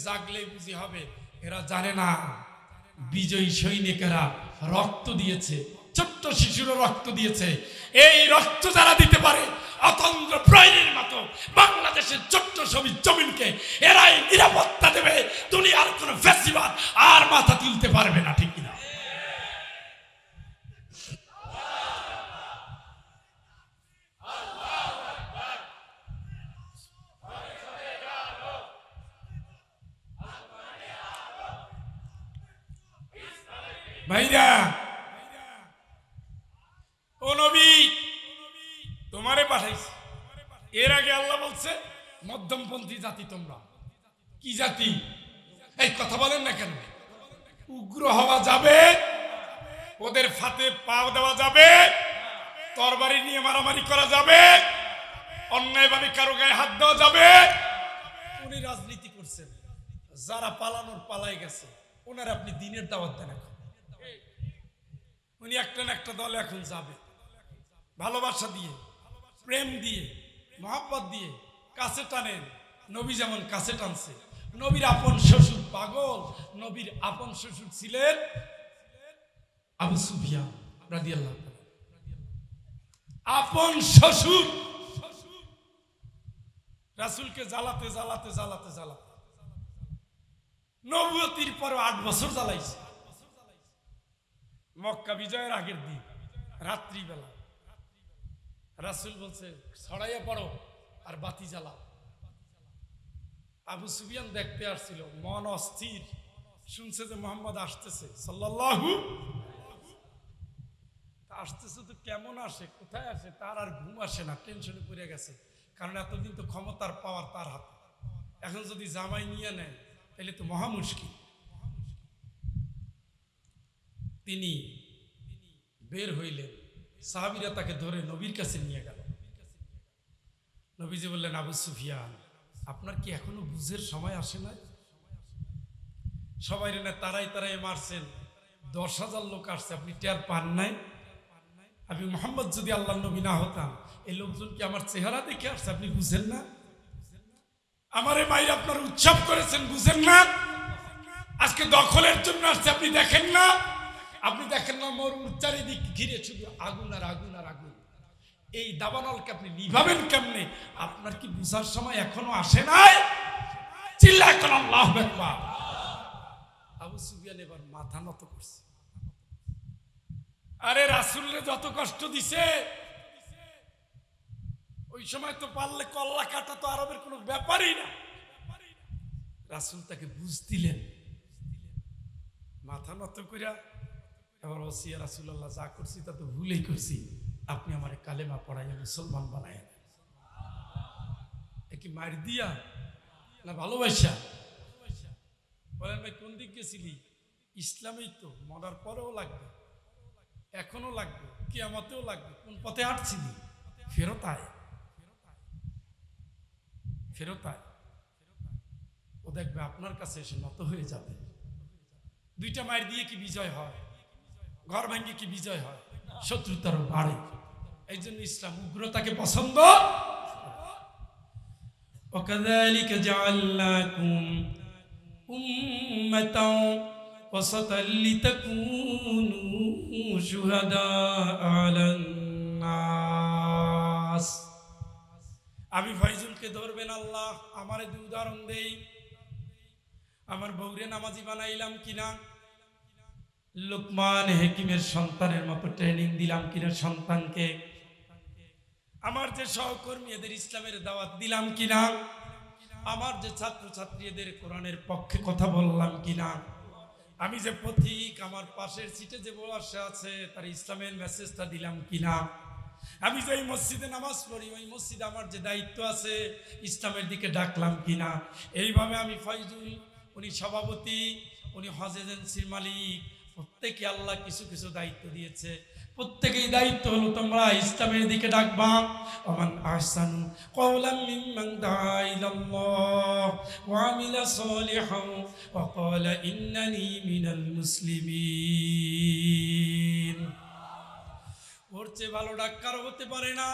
জাগলে বুঝি হবে এরা জানে না বিজয়ী সৈনিকেরা রক্ত দিয়েছে ছোট্ট শিশুরও রক্ত দিয়েছে এই রক্ত যারা দিতে পারে অতন্দ্র প্রহরীর মতো বাংলাদেশের ছোট্ট ছবি জমিনকে এরাই নিরাপত্তা দেবে দুনিয়ার কোনো ফ্যাসিবাদ আর মাথা তুলতে পারবে না ঠিক কিনা ভাইরা ও নবী তোমারে পাঠাইছি এর আগে আল্লাহ বলছে মধ্যমপন্থী জাতি তোমরা কি জাতি এই কথা বলেন না কেন উগ্র হওয়া যাবে ওদের ফাতে পা দেওয়া যাবে তরবারি নিয়ে মারামারি করা যাবে অন্যায়ভাবে কারো গায়ে হাত দেওয়া যাবে উনি রাজনীতি করছেন যারা পালানোর পালাই গেছে ওনার আপনি দিনের দাওয়াত দেন এখন উনি একটা না একটা দলে এখন যাবে ভালোবাসা দিয়ে প্রেম দিয়ে মহব্বত দিয়ে কাছে টানেন নবী যেমন কাছে টানছে নবীর আপন শ্বশুর পাগল নবীর আপন শ্বশুর ছিলেন আবু সুফিয়ান রাদিয়াল্লাহু তাআলা আপন শ্বশুর রাসূলকে জ্বালাতে জ্বালাতে জ্বালাতে জ্বালাতে নবুয়তির পর 8 বছর জ্বালাইছে মক্কা বিজয়ের আগের দিন রাত্রিবেলা রাসূল বলছে ছড়াইয়া পড়ো আর বাতি জ্বালাও। আবু সুফিয়ান দেখতে আসছিল, মন অস্থির, শুনছে যে মোহাম্মদ আসতেছে সাল্লাল্লাহু, আসতেছে তো কেমন আসে, কোথায় আসে, তার আর ঘুম আসে না, টেনশনে পড়ে গেছে। কারণ এতদিন তো ক্ষমতার পাওয়ার তার হাতে, এখন যদি জামাই নিয়ে নেয় তাহলে তো মহা মুশকিল। তিনি বের হইলেন, সাহাবীরা তাকে ধরে নবীর কাছে নিয়ে গেল। নবীজি বললেন, আবু সুফিয়ান, আপনার কি এখনো বুঝের সময় আসে না? সবাই না তারাই তারাই মারছেন, 10,000 লোক আসছে, আপনি টের পান নাই? আমি মোহাম্মদ যদি আল্লাহ নবী না হতাম, এই লোকজন কি আমার চেহারা দেখে আসছে, আপনি বুঝেন না? আমারে মায়ের আপনার উৎসব করেছেন, বুঝেন না? আজকে দখলের জন্য আসছে, আপনি দেখেন না? আপনি দেখেন না মরুর চারিদিক ঘিরে শুধু আগুন আর আগুন আর আগুন, এই দাবানলকে আপনি নিভাবেন কেমনে? আপনার কি বুঝার সময় এখনো আসে নাই? চিল্লা এখন আল্লাহু আকবার। আবু সুফিয়ান এবার মাথা নত করছে। আরে রাসূলরে যত কষ্ট দিছে, ওই সময় তো পারলে কল্লা কাটা তো আরবের কোনো ব্যাপারই না। রাসূল তাকে বুঝ দিলেন, মাথা নত কইরা এবার ওসিয়া রাসূলুল্লাহ, যা করছি তা তো ভুলেই করছি, আপনি আমারে কালেমা পড়াইয়া মুসলমান বানায়। এ কি মার দিয়া না ভালোবাসা? বলেন ভাই কোন দিক গেছিলি? ইসলামেই তো, মরার পরেও লাগবে, এখনো লাগবে, কিয়ামতেও লাগবে। কোন পথে হাঁটছিলি? ফেরত আয়, ফেরত আয়। ও দেখবে আপনার কাছে এসে নত হয়ে যাবে। দুইটা মায়ের দিয়ে কি বিজয় হয়? ঘর ভাঙ্গে কি বিজয় হয়? শত্রুতারও বাড়ে। এই জন্য ইসলাম উগ্রতাকে পছন্দ। وكذلك جعلناكم أمة وسطا لتكونوا شهداء على الناس। আমি ফয়জুলকে ধরবেন আল্লাহ, আমারে দুই উদাহরণ দেই। আমার বউরে নামাজি বানাইলাম কিনা? লোকমান হাকিমের সন্তানের মতো ট্রেনিং দিলাম কিনা সন্তানকে? আমার যে সহকর্মী এদের ইসলামের দাওয়াত দিলাম কিনা? আমার যে ছাত্র ছাত্রীদের কোরআনের পক্ষে কথা বললাম কিনা? আমি যে পথিক, আমার পাশের সিটে যে বসে আছে তার ইসলামের মেসেজটা দিলাম কিনা? আমি যে মসজিদে নামাজ পড়ি, ওই মসজিদে আমার যে দায়িত্ব আছে ইসলামের দিকে ডাকলাম কিনা? এইভাবে আমি ফয়জুল, উনি সভাপতি, উনি হজ এজেন্সির মালিক, প্রত্যেকে আল্লাহ কিছু কিছু দায়িত্ব দিয়েছে। প্রত্যেকেই দায়িত্ব হলো তোমরা ইসলামের দিকে ডাকবা। ওমান আহসানু কওলাম মিম্মান দাআ ইলাল্লাহ ওয়া আমিলা সলিহান ওয়া ক্বালা ইন্নানি মিনাল মুসলিমিন। ওর চেয়ে ভালো ডাক কারো হতে পারে না।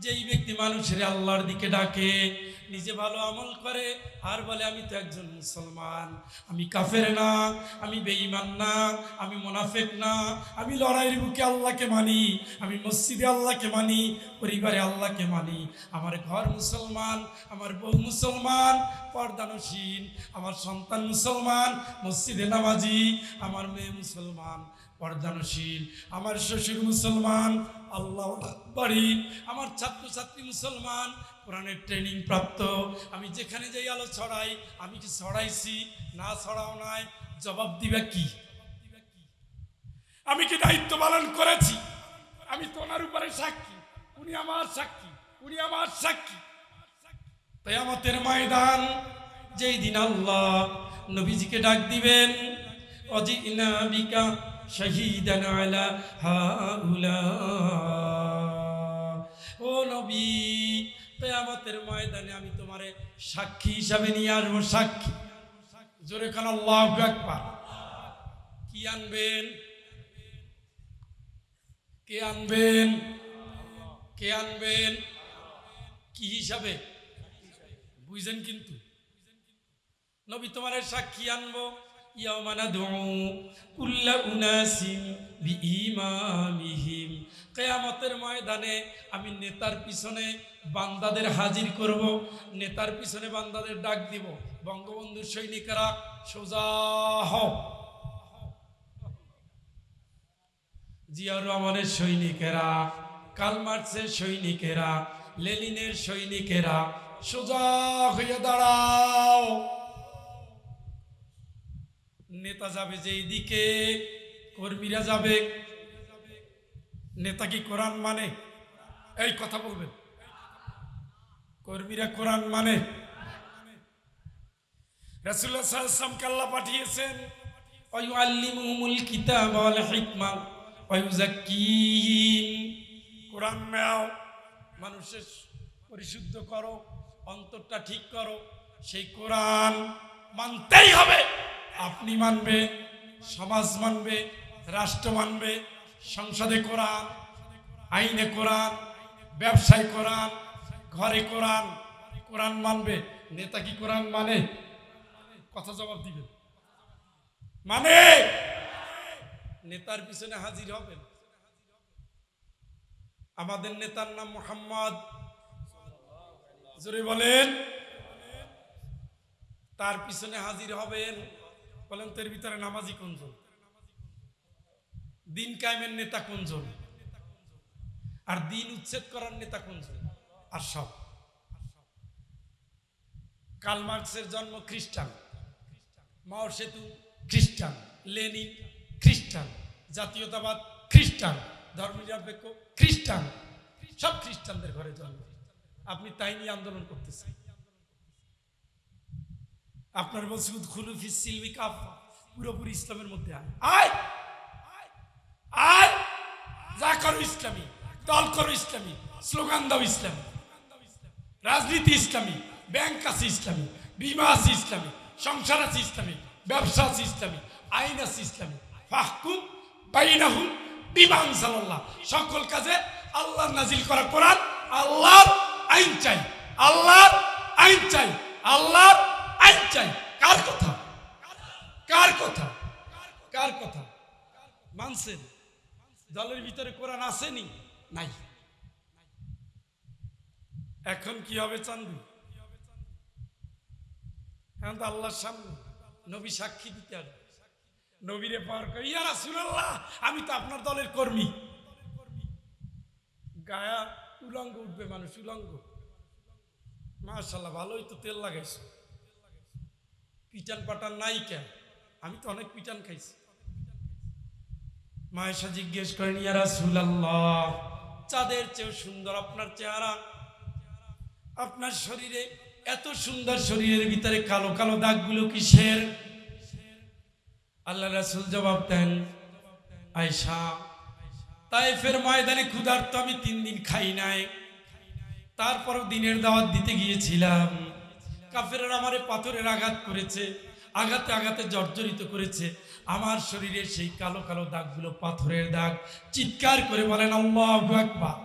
যেই ব্যক্তি মানুষের আল্লাহর দিকে ডাকে, নিজে ভালো আমল করে আর বলে আমি তো একজন মুসলমান, আমি কাফের না, আমি বেঈমান না, আমি মুনাফিক না, আমি লড়াইয়ের বুকে আল্লাহকে মানি, আমি মসজিদে আল্লাহকে মানি, পরিবারে আল্লাহকে মানি, আমার ঘর মুসলমান, আমার বউ মুসলমান, পর্দানশীল, আমার সন্তান মুসলমান, মসজিদে নামাজি, আমার মেয়ে মুসলমান পর্দানশীল, আমার শ্বশুর মুসলমান, আল্লাহ বাড়ি, আমার ছাত্রছাত্রী মুসলমান, কোরআনের ট্রেনিং প্রাপ্ত। আমি যেখানে যাই আলো ছড়াই। আমি কি ছড়াইছি না ছড়াও নাই? জবাব দিবে কি? আমি কি দায়িত্ব পালন করেছি? আমি তো ওনার উপরে সাক্ষী, উনি আমার সাক্ষী, উনি আমার সাক্ষী। কিয়ামতের ময়দান যেই দিন আল্লাহ নবীজিকে ডাক দিবেন, অজিনা বিকা শাহীদান আলা হাউলা। ও নবী, কিয়ামতের ময়দানে আমি তোমারে সাক্ষী হিসাবে নিয়ে আসবো। সাক্ষী, জোরে কান আল্লাহু আকবার। কি আনবেন? কে আনবেন? কে আনবেন? কি হিসাবে? বুঝছেন কিন্তু নবী তোমারে সাক্ষী আনবো। ইয়াওমা নাদউ কুল্লা উনাসিন বিইমামিহিম। কিয়ামতের ময়দানে আমি নেতার পিছনে বান্দাদের হাজির করব, নেতার পিছনে বান্দাদের ডাক দিব, বঙ্গবন্ধুর সৈনিকেরা সোজা হও। জিয়াউর রহমানের সৈনিকেরা, কার্ল মার্কসের সৈনিকেরা, লেনিনের সৈনিকেরা, সোজা হয়ে দাঁড়াও। নেতা যাবে যেই দিকে, কর্মীরা যাবে। নেতা কি কোরআন মানে? এই কথা বলবেন। কর্মীরা কোরআন মানে? রাসূলুল্লাহ সাল্লাল্লাহু আলাইহি ওয়াসাল্লামকে আল্লাহ পাঠিয়েছেন ওয়া ইউআল্লিমুহুমুল কিতাবা ওয়াল হিকমা ওয়া ইউযাক্কিহিম। কোরআন নাও, মানুষের পরিশুদ্ধ করো, অন্তরটা ঠিক করো। সেই কোরআন মানতেই হবে। আপনি মানবে, সমাজ মানবে, রাষ্ট্র মানবে, সংসদে কোরআন, আইনে কোরআন, ব্যবসায় কোরআন, ঘরে কোরআন। কোরআন মানবে। নেতা কি কোরআন মানে? কথা জবাব দিবেন। মানে নেতার পিছনে হাজির হবেন। আমাদের নেতার নাম মুহাম্মদ, জোরে বলেন। তার পিছনে হাজির হবেন। বলেন তো এর ভিতরে নামাজি কোনজন? দিন কায়েমের নেতা কোনজন? আর দিন উচ্ছেদ করার নেতা কোনজন? আর সব। কার্ল মার্কসের জন্ম খ্রিস্টান, মাও সেতু খ্রিস্টান, লেনিন খ্রিস্টান, জাতীয়তাবাদ খ্রিস্টান, ধর্মনিরপেক্ষ খ্রিস্টান, সব খ্রিস্টানদের ঘরে জন্ম। আপনি তাই নিয়ে আন্দোলন করতেছেন। আপনার বলছি উদখুলু ফিস সিলমি কাফা, পুরোপুরি ইসলামের মধ্যে আয়, আয়, যা করো ইসলামী, দল করো ইসলামী, স্লোগান দাও ইসলামী, রাজনীতি ইসলামী, ব্যাংক আছে ইসলামী, বিমা আছে ইসলামী, সংসার আছে ইসলামী, ব্যবসা আছে ইসলামী, আইন আছে ইসলামী। ফাহকুম বাইনাহুম বিমা আনজালাল্লাহ। সকল কাজে আল্লাহর নাজিল করা কোরআন, আল্লাহর আইন চাই, আল্লাহর আইন চাই, আল্লাহর আইন চাই। কার কথা? কার কথা? কার কথা মানছেন? দলের ভিতরে কোরআন আসেনি? নাই। এখন কি হবে চান্দু? এখন তো আল্লাহর সামনে নবী সাক্ষী দিতে হবে। নবীরে পাওয়ার করে, ইয়া রাসূলুল্লাহ, আমি তো আপনার দলের কর্মী। গায়া উলঙ্গ উঠবে মানুষ, উলঙ্গ। মাশাআল্লাহ, ভালোই তো তেল লাগাইছো। পিটান পাটান নাই কেন? আমি তো অনেক পিটান খাইছি। মায়েশা জিজ্ঞেস করেন, ইয়া রাসূলুল্লাহ, চাঁদের চেয়েও সুন্দর আপনার চেহারা, আপনার শরীরে এত সুন্দর, শরীরের ভিতরে কালো কালো দাগগুলো কিসের? আল্লাহ রাসূল জবাব দেন, আয়েশা, তায়েফের ময়দানে ক্ষুধার্ত আমি 3 দিন খাই নাই। তারপরও দিনের দাওয়াত দিতে গিয়েছিলাম। কাফেররা আমারে পাথরের আঘাত করেছে, আঘাতে আঘাতে জর্জরিত করেছে। আমার শরীরে সেই কালো কালো দাগগুলো পাথরের দাগ। চিৎকার করে বলেন আল্লাহু আকবার।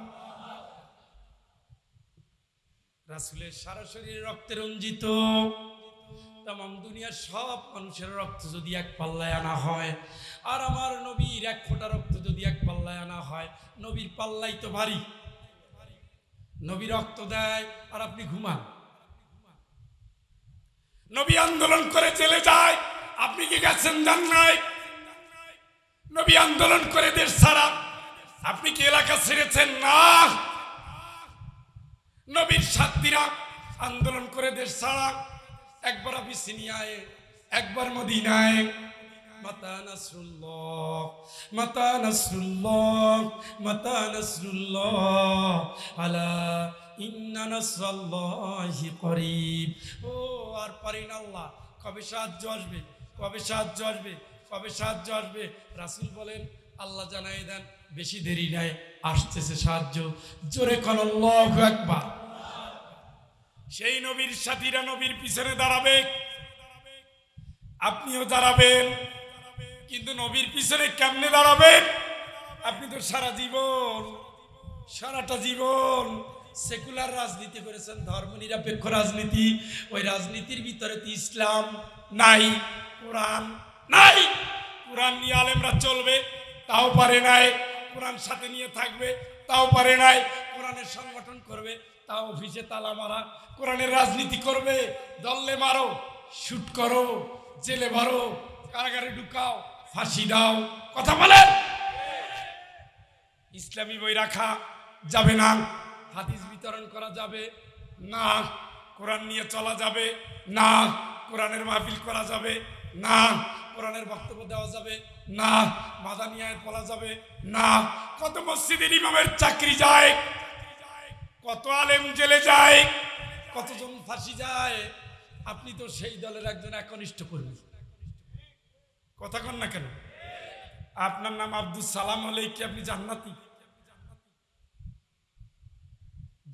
রাসূলের সারা শরীরে রক্তে রঞ্জিত। তামাম দুনিয়ার সব মানুষের রক্ত যদি এক পাল্লায় আনা হয়, আর আমার নবীর 1 ফোঁটা রক্ত যদি এক পাল্লায় আনা হয়, নবীর পাল্লাই তো ভারী। নবী রক্ত দেয় আর আপনি ঘুমান। নবী আন্দোলন করে চলে যায়, আপনি কি গেছেন জান্নাতে? নবী আন্দোলন করে দেশ ছাড়া, আপনি কি এলাকা ছেড়েছেন? না। নবীর সাথীরা আন্দোলন করে দেশ ছাড়া। একবার আবিসিনিয়ায়, একবার মদিনায়। মাতা নাসরুল্লাহ, মাতা নাসরুল্লাহ, মাতা নাসরুল্লাহ, আলা ইন্না নাসরাল্লাহি করিব। ও আর পারি না আল্লাহ, কবে সাহায্য আসবে, কবে সাহায্য আসবে, কবে সাহায্য আসবে? রাসূল বলেন, আল্লাহ জানাই দেন, বেশি দেরি নাই, আসতেছে সাহায্য। জোরে কোন আল্লাহু আকবার। সেই নবীর সাথীরা নবীর পিছনে দাঁড়াবে, আপনিও দাঁড়াবেন। কিন্তু নবীর পিছনে কেমনে দাঁড়াবেন? আপনি তো সারাটা জীবন সেকুলার রাজনীতি করেছেন, ধর্মনিরপেক্ষ রাজনীতি। ওই রাজনীতির ভিতরে তো ইসলাম নাই, কোরআন নাই। কোরআন নিয়ে আলেমরা চলবে, তাও পারে নাই। কোরআন সাথে নিয়ে থাকবে, তাও পারে নাই। কোরআনের সংগঠন করবে, তাও অফিসে তালা মারা। কোরআনের রাজনীতি করবে, দললে মারো, শুট করো, জেলে ভরো, কারাগারে ঢুকাও, ফাঁসি দাও। কথা বলেন। ইসলামী বই রাখা যাবে না, হাদিস বিতরণ করা যাবে না, কোরআন নিয়ে চলা যাবে না, কোরআনের মাহফিল করা যাবে না, কোরআনের বক্তব্য দেওয়া যাবে না, মাদানী আয়াত বলা যাবে না। কত মসজিদের ইমামের চাকরি যায়, কত আলেম জেলে যায়, কতজন ফাঁসি যায়। আপনি তো সেই দলের একজন একনিষ্ঠ কর্মী, কথা কন না কেন? আপনার নাম আব্দুল সালাম হলে কি আপনি জান্নাতি?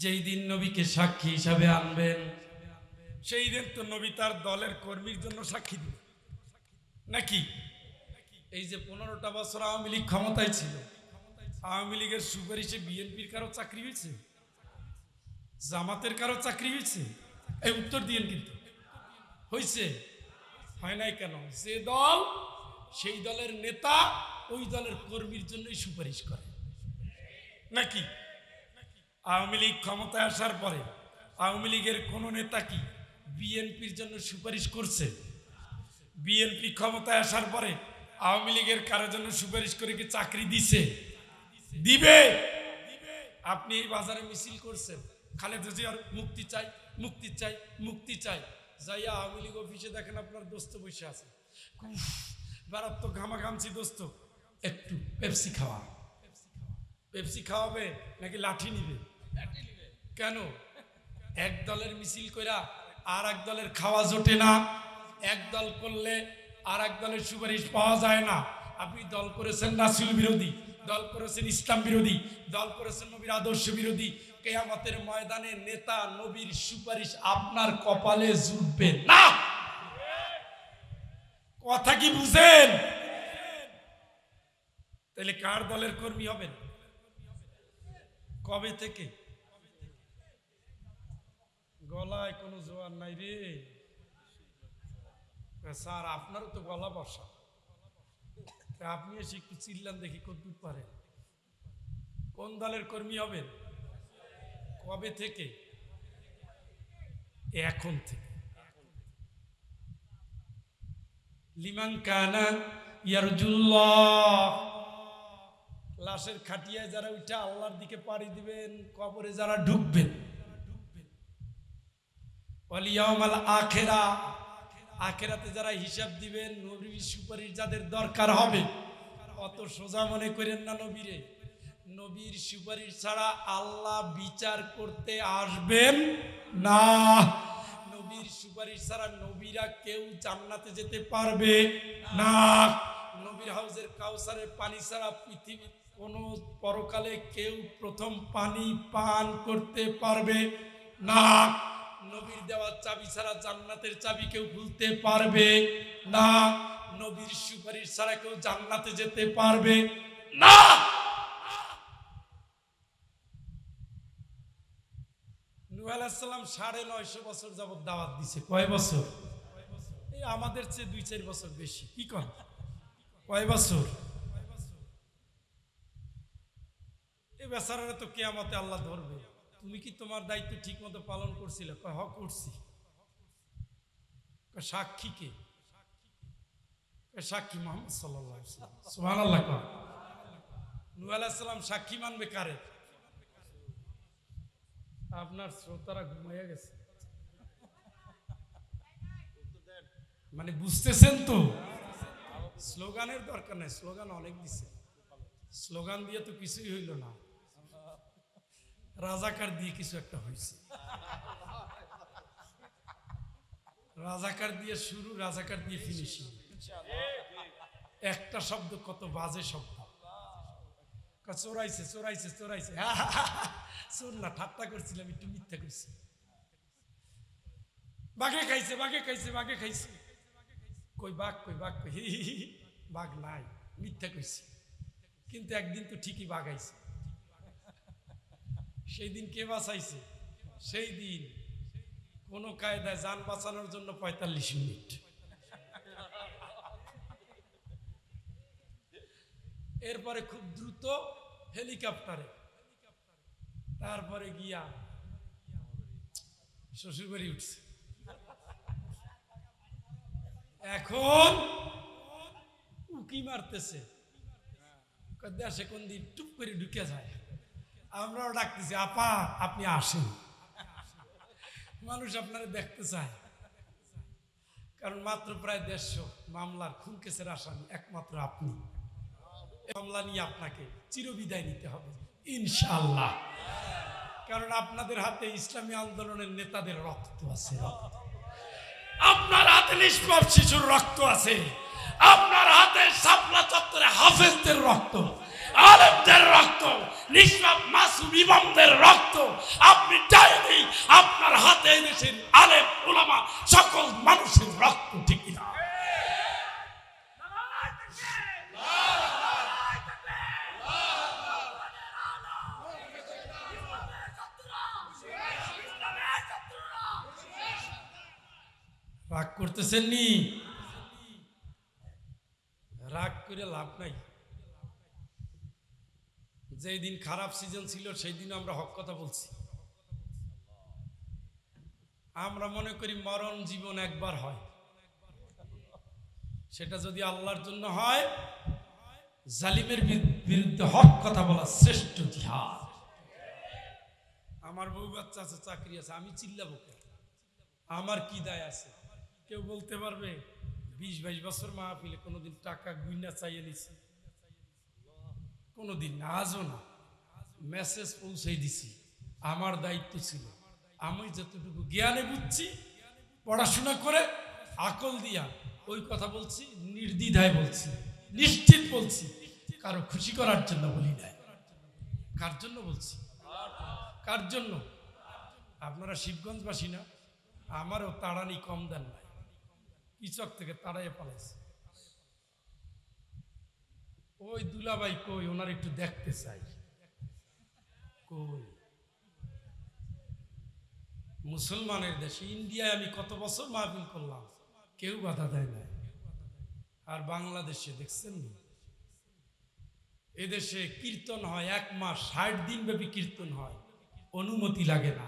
যেই দিন নবীকে সাক্ষী হিসাবে আনবেন সেই দিন তো নবী তার দলের কর্মীর জন্য সাক্ষী দিবে নাকি? এই যে 15টা বছর আওয়ামী লীগ ক্ষমতায় ছিল, আওয়ামী লীগের সুপারিশে বিএনপির কারো চাকরি হয়েছে? জামাতের কারো চাকরি হয়েছে? এই উত্তর দিয়েন। কিন্তু হয়েছে? হয় নাই কেন? যে দল সেই দলের নেতা ওই দলের কর্মীর জন্যই সুপারিশ করে নাকি? আওয়ামী লীগ ক্ষমতায় আসার পরে আওয়ামী লীগের কোন নেতা কি বিএনপির জন্য সুপারিশ করছে? বিএনপি ক্ষমতায় আসার পরে আওয়ামী লীগের কারোর জন্য সুপারিশ করে কি চাকরি দিছে? দিবে? আপনি এই বাজারে মিছিল করছেন, খালেদা জিয়ার মুক্তি চাই, মুক্তি চাই, মুক্তি চাই। যাইয়া আওয়ামী লীগ অফিসে দেখেন আপনার দোস্ত বসে আছে, মারাত্মক ঘামাঘামছি দোস্ত, একটু পেপসি খাওয়া। পেপসি খাওয়াবে নাকি লাঠি নিবে? কেন? এক দলের মিছিল কইরা আর এক দলের খাওয়া জোটে না, এক দল করলে আর এক দলের সুপারিশ পাওয়া যায় না। আপনি দল করেছেন রাসূল বিরোধী, দল করেছেন ইসলাম বিরোধী, দল করেছেন নবীর আদর্শ বিরোধী। কিয়ামতের ময়দানে নেতা নবীর সুপারিশ আপনার কপালে জুটবে না। কথা কি বুঝেন? তাহলে কার দলের কর্মী হবেন? কবে থেকে? গলায় কোনো জোয়ার নাই রে স্যার, আপনারও তো গলা বসা, আপনি এসে একটু চিল্লান দেখি কতদূর পারেন। কোন দলের কর্মী হবেন? কবে থেকে? এখন থেকে। লিমান কানা ইয়ারজুল্লাহ, লাশের খাটিয়ায় যারা উঠে আল্লাহর দিকে পাড়ি দিবেন, কবরে যারা ঢুকবেন, ওয়াল ইয়াউমাল আখিরা, আখিরাতে যারা হিসাব দিবেন, নবীর সুপারিশ যাদের দরকার হবে। অত সোজা মনে করেন না নবীরে, নবীর সুপারিশ ছাড়া আল্লাহ বিচার করতে আসবেন না। নবীর সুপারিশ ছাড়া নবীরা কেউ জান্নাতে যেতে পারবে না। নবীর হাউজের কাউসারের পানি ছাড়া পৃথিবীর কোন পরকালে কেউ প্রথম পানি পান করতে পারবে না। নবীর দেওয়া চাবি ছাড়া জান্নাতের চাবি কেউ খুলতে পারবে না। নবীর সুপারিশ ছাড়া কেউ জান্নাতে যেতে পারবে না। নূহ আলাইহিস সালাম 950 বছর যাবত দাওয়াত দিছে। কয় বছর? এই আমাদের চেয়ে 2-4 বছর বেশি। কি কন? কয় বছর? এই বেচারারা তো কিয়ামতে আল্লাহ ধরবে। তুমি কি তোমার দায়িত্ব ঠিক মতো পালন করছিলে? কয় হক করছি। সাক্ষী কে? সাক্ষী মুহাম্মদ সাল্লাল্লাহু আলাইহি ওয়াসাল্লাম। সুবহানাল্লাহ। নূহ আলাইহিস সালাম সাক্ষী মানবে কারে? আপনার শ্রোতারা ঘুমাইয়া গেছে, মানে বুঝতেছেন তো? স্লোগানের দরকার নাই, স্লোগান অনেক দিছে, স্লোগান দিয়ে তো কিছুই হইল না, রাজাকার দিয়ে কিছু একটা হয়েছে। রাজাকার দিয়ে শুরু, রাজাকার দিয়ে ফিনিশিং। একটা শব্দ কত বাজে শব্দ। চোরাইছে চোরাইছে চোরাইছে, চোর না, ঠাট্টা করছিলাম, একটু মিথ্যা করছি। বাঘে খাইছে বাঘে খাইছে বাঘে খাইছে, কই বাঘ কই বাঘ কই, বাঘ নাই, মিথ্যা কইছি। কিন্তু একদিন তো ঠিকই বাঘ আইছে। সেই দিন কে বাঁচাইছে? সেই দিন কোন কায়দায় যান বাঁচানোর জন্য 45 মিনিট। এরপরে খুব দ্রুত হেলিকপ্টারে, তারপরে গিয়া শ্বশুরবাড়ি উঠছে। এখন উকি মারতেছে, দেশে কোন দিন টুপ করে ঢুকে যায়, আমরাও ডাকতেছি আপা আপনি আসেন, মানুষ আপনারা দেখতে চায়। কারণ মাত্র প্রায় 150 মামলার খুন কেসের আসামি একমাত্র আপনি। মামলা নিয়ে আপনাকে চিরবিদায় নিতে হবে ইনশাআল্লাহ। কারণ আপনাদের হাতে ইসলামী আন্দোলনের নেতাদের রক্ত আছে, আপনার হাতে নিষ্পাপ শিশুর রক্ত আছে, আপনার হাতে শাপলা চত্বরে হাফেজদের রক্ত, আলেমদের রক্ত, নিষ্পাপ মাসুম ইমামদের রক্ত। আপনি চাইনি আপনার হাতে এই দেশের আলেম উলামা সকল মানুষের রক্ত, ঠিক না? রাগ করতেছেন নি? রাগ করে লাভ নাই। যেই দিন খারাপ সিজন ছিল সেই দিন আমরা হক কথা বলছি। আমরা মনে করি মরণ জীবন একবার হয়, সেটা যদি আল্লাহর জন্য হয়, জালিমের বিরুদ্ধে হক কথা বলা শ্রেষ্ঠ জিহাদ। আমার বউ বাচ্চা আছে, চাকরি আছে, আমি চিল্লাবো কেন? আমার কি দায় আছে? কেউ বলতে পারবে 20-22 বছর মাহফিলে কোনোদিন টাকা গুইনা চাইয়ে নিছি? কোনোদিন না, আজও না। মেসেজ পৌঁছে দিছি, আমার দায়িত্ব ছিল। আমি যতটুকু জ্ঞানে বুঝছি, পড়াশোনা করে আকল দিয়া ওই কথা বলছি, নির্দ্বিধায় বলছি, নিশ্চিত বলছি। কারো খুশি করার জন্য বলি নাই। কার জন্য বলছি? কার জন্য? আপনারা শিবগঞ্জবাসী না? আমারও তাড়ানি কম দেন নাই, ইচক থেকে তাড়াইয়ে পালাইছে। ওই দুলাভাই কই, ওনার একটু দেখতে চাই। কই? মুসলমানের দেশে ইন্ডিয়ায় আমি কত বছর মাহফিল করলাম, কেউ বাধা দেয় না। আর বাংলাদেশে দেখছেন নি? এদেশে কীর্তন হয় 1 মাস 60 দিন ব্যাপী কীর্তন হয়, অনুমতি লাগে না।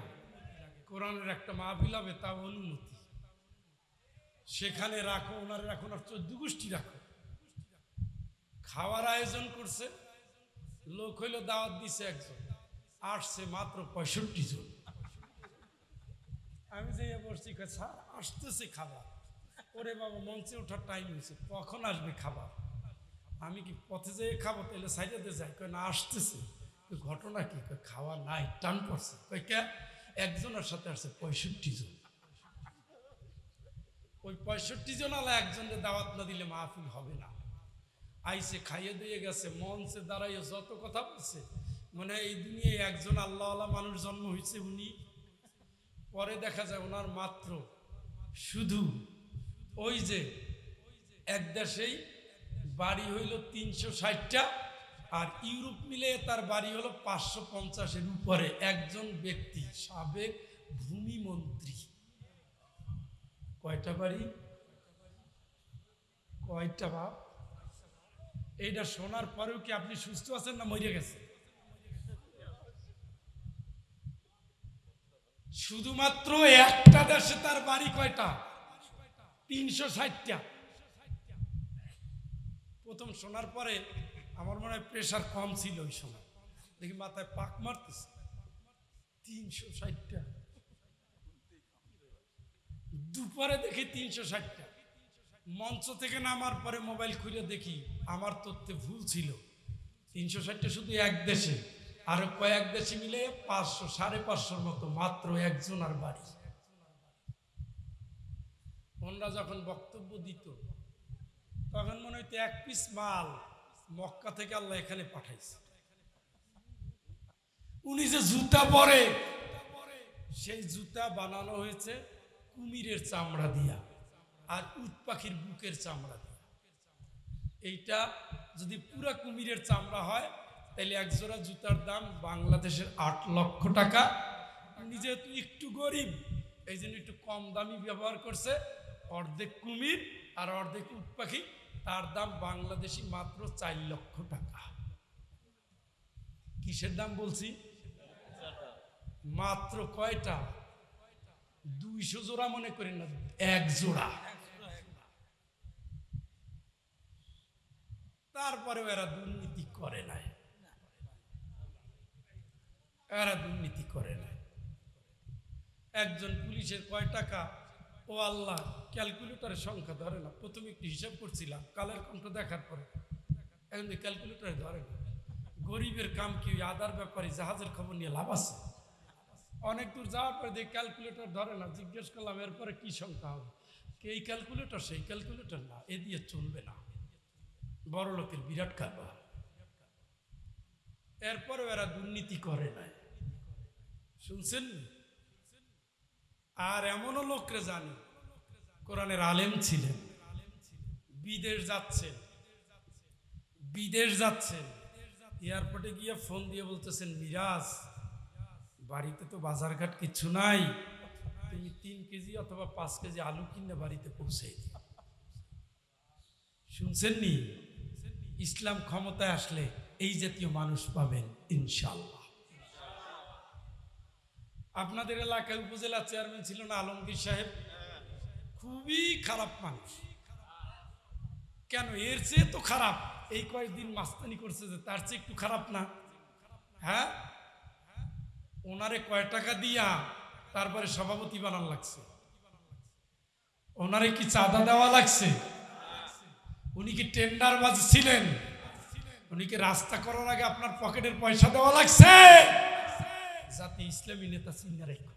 কোরআনের একটা মাহফিল হবে, তাও অনুমতি। সেখানে রাখো, ওনারে রাখো না, 14 গোষ্ঠী রাখো। খাওয়ার আয়োজন করছে, লোক হইলো দাওয়াত দিছে একজন, আসছে মাত্র 65 জন। আমি যে বসছি, স্যার আসতেছে খাবার। ওরে বাবা, মঞ্চে ওঠার টাইম হয়েছে, কখন আসবে খাবার? আমি কি পথে যেয়ে খাবো? তাহলে সাইডে যাই। কয় না, আসতেছে। ঘটনা কি? খাওয়া নাই, টান পড়ছে। কয় কে? একজনের সাথে আসছে 65 জন। ওই 65 জন আলা একজনের দাওয়াত না দিলে মাহফিল হবে না। আইসে, খাইয়ে দিয়ে গেছে, মঞ্চে দাঁড়াইয়ে যত কথা বলছে, মানে এই দুনিয়ায় একজন আল্লাহওয়ালা মানুষ জন্ম হয়েছে উনি। পরে দেখা যায় ওনার মাত্র শুধু ওই যে এক দেশেই বাড়ি হইল 360টা, আর ইউরোপ মিলে তার বাড়ি হলো 550-এর উপরে। একজন ব্যক্তি, সাবেক ভূমি মন্ত্রী। কয়টা বাড়ি? কয়টা বাপ? এইটা শোনার পরেও কি আপনি সুস্থ আছেন না মরে গেছে? শুধুমাত্র একটা দেশে তার বাড়ি কয়টা? 360টা। প্রথম শোনার পরে আমার মনে হয় প্রেশার কম ছিল ওই সময়, দেখি মাথায় পাক মারতেছে। 360টা। দুপুরে দেখি 360টা। মঞ্চ থেকে নামার পরে মোবাইল খুলে দেখি আমার তথ্যে ভুল ছিল। 360টা শুধু এক দেশে, আরো কয়েক দেশে মিলে 500 550-এর মতো, মাত্র একজনের বাড়ি। ওনারা যখন বক্তব্য দিত তখন মনে হইতো 1 পিস মাল মক্কা থেকে আল্লাহ এখানে পাঠাইছে। উনি যে জুতা পরে, সেই জুতা বানানো হয়েছে কুমিরের চামড়া দিয়া আর উট পাখির বুকের চামড়া দিয়া। এইটা যদি পুরা কুমিরের চামড়া হয় তাহলে এক জোড়া জুতার দাম বাংলাদেশের 8 লক্ষ টাকা। উনি যেহেতু একটু গরিব, এই জন্য একটু কম দামি ব্যবহার করছে, অর্ধেক কুমির আর অর্ধেক উট পাখি, তার দাম বাংলাদেশি মাত্র 4 লক্ষ টাকা। কিসের দাম বলছি? মাত্র কয়টা? 200 জোড়া মনে করেন না, 1 জোড়া। তারপরেও এরা দুর্নীতি করে নাই, এরা দুর্নীতি করে নাই। একজন পুলিশের কয় টাকা, ও আল্লাহ ক্যালকুলেটরের সংখ্যা ধরে না। প্রথমে একটু হিসাব করছিলাম কালের কণ্ঠ দেখার পরে, এখন ক্যালকুলেটরে ধরে না। গরিবের কাম কি আদার ব্যাপারে জাহাজের খবর নিয়ে লাভ আছে? অনেক দূর যাওয়ার পরে দেখি ক্যালকুলেটর ধরে না। জিজ্ঞেস করলাম এরপরে কি সংখ্যা হবে? এই ক্যালকুলেটর সেই ক্যালকুলেটর না, এ দিয়ে চলবে না, বড় লোকের বিরাট কারবার। এরপরেও এরা দুর্নীতি করে নাই, শুনছেন? আর এমনও লোকরে জানি কোরআনের আলেম ছিলেন, বিদেশ যাচ্ছেন, বিদেশ যাচ্ছেন, এয়ারপোর্টে গিয়ে ফোন দিয়ে বলতেছেন, মিরাজ বাড়িতে তো বাজারঘাট কিছু নাই, তুমি 3 কেজি অথবা 5 কেজি আলু কিনে বাড়িতে পৌঁছে দিও। শুনছেন নি? ইসলাম ক্ষমতায় আসলে এই জাতীয় মানুষ পাবেন ইনশাআল্লাহ। আপনাদের এলাকায় উপজেলা চেয়ারম্যান ছিল না আলমগীর সাহেব? খুবই খারাপ মানুষ। কেন? এর চেয়ে তো খারাপ এই কয়েকদিন মাস্তানি করছে, যে তার চেয়ে একটু খারাপ না? হ্যাঁ, ওনারে কয় টাকা দিয়া তারপরে সভাপতি বানান লাগছে? ওনারে কি চাঁদা দেওয়া লাগছে? উনি কি টেন্ডারবাজ ছিলেন? উনি কি রাস্তা করার আগে আপনার পকেটের পয়সা দেওয়া লাগছে? যাতে ইসলামী নেতা চিন্তা রেখো।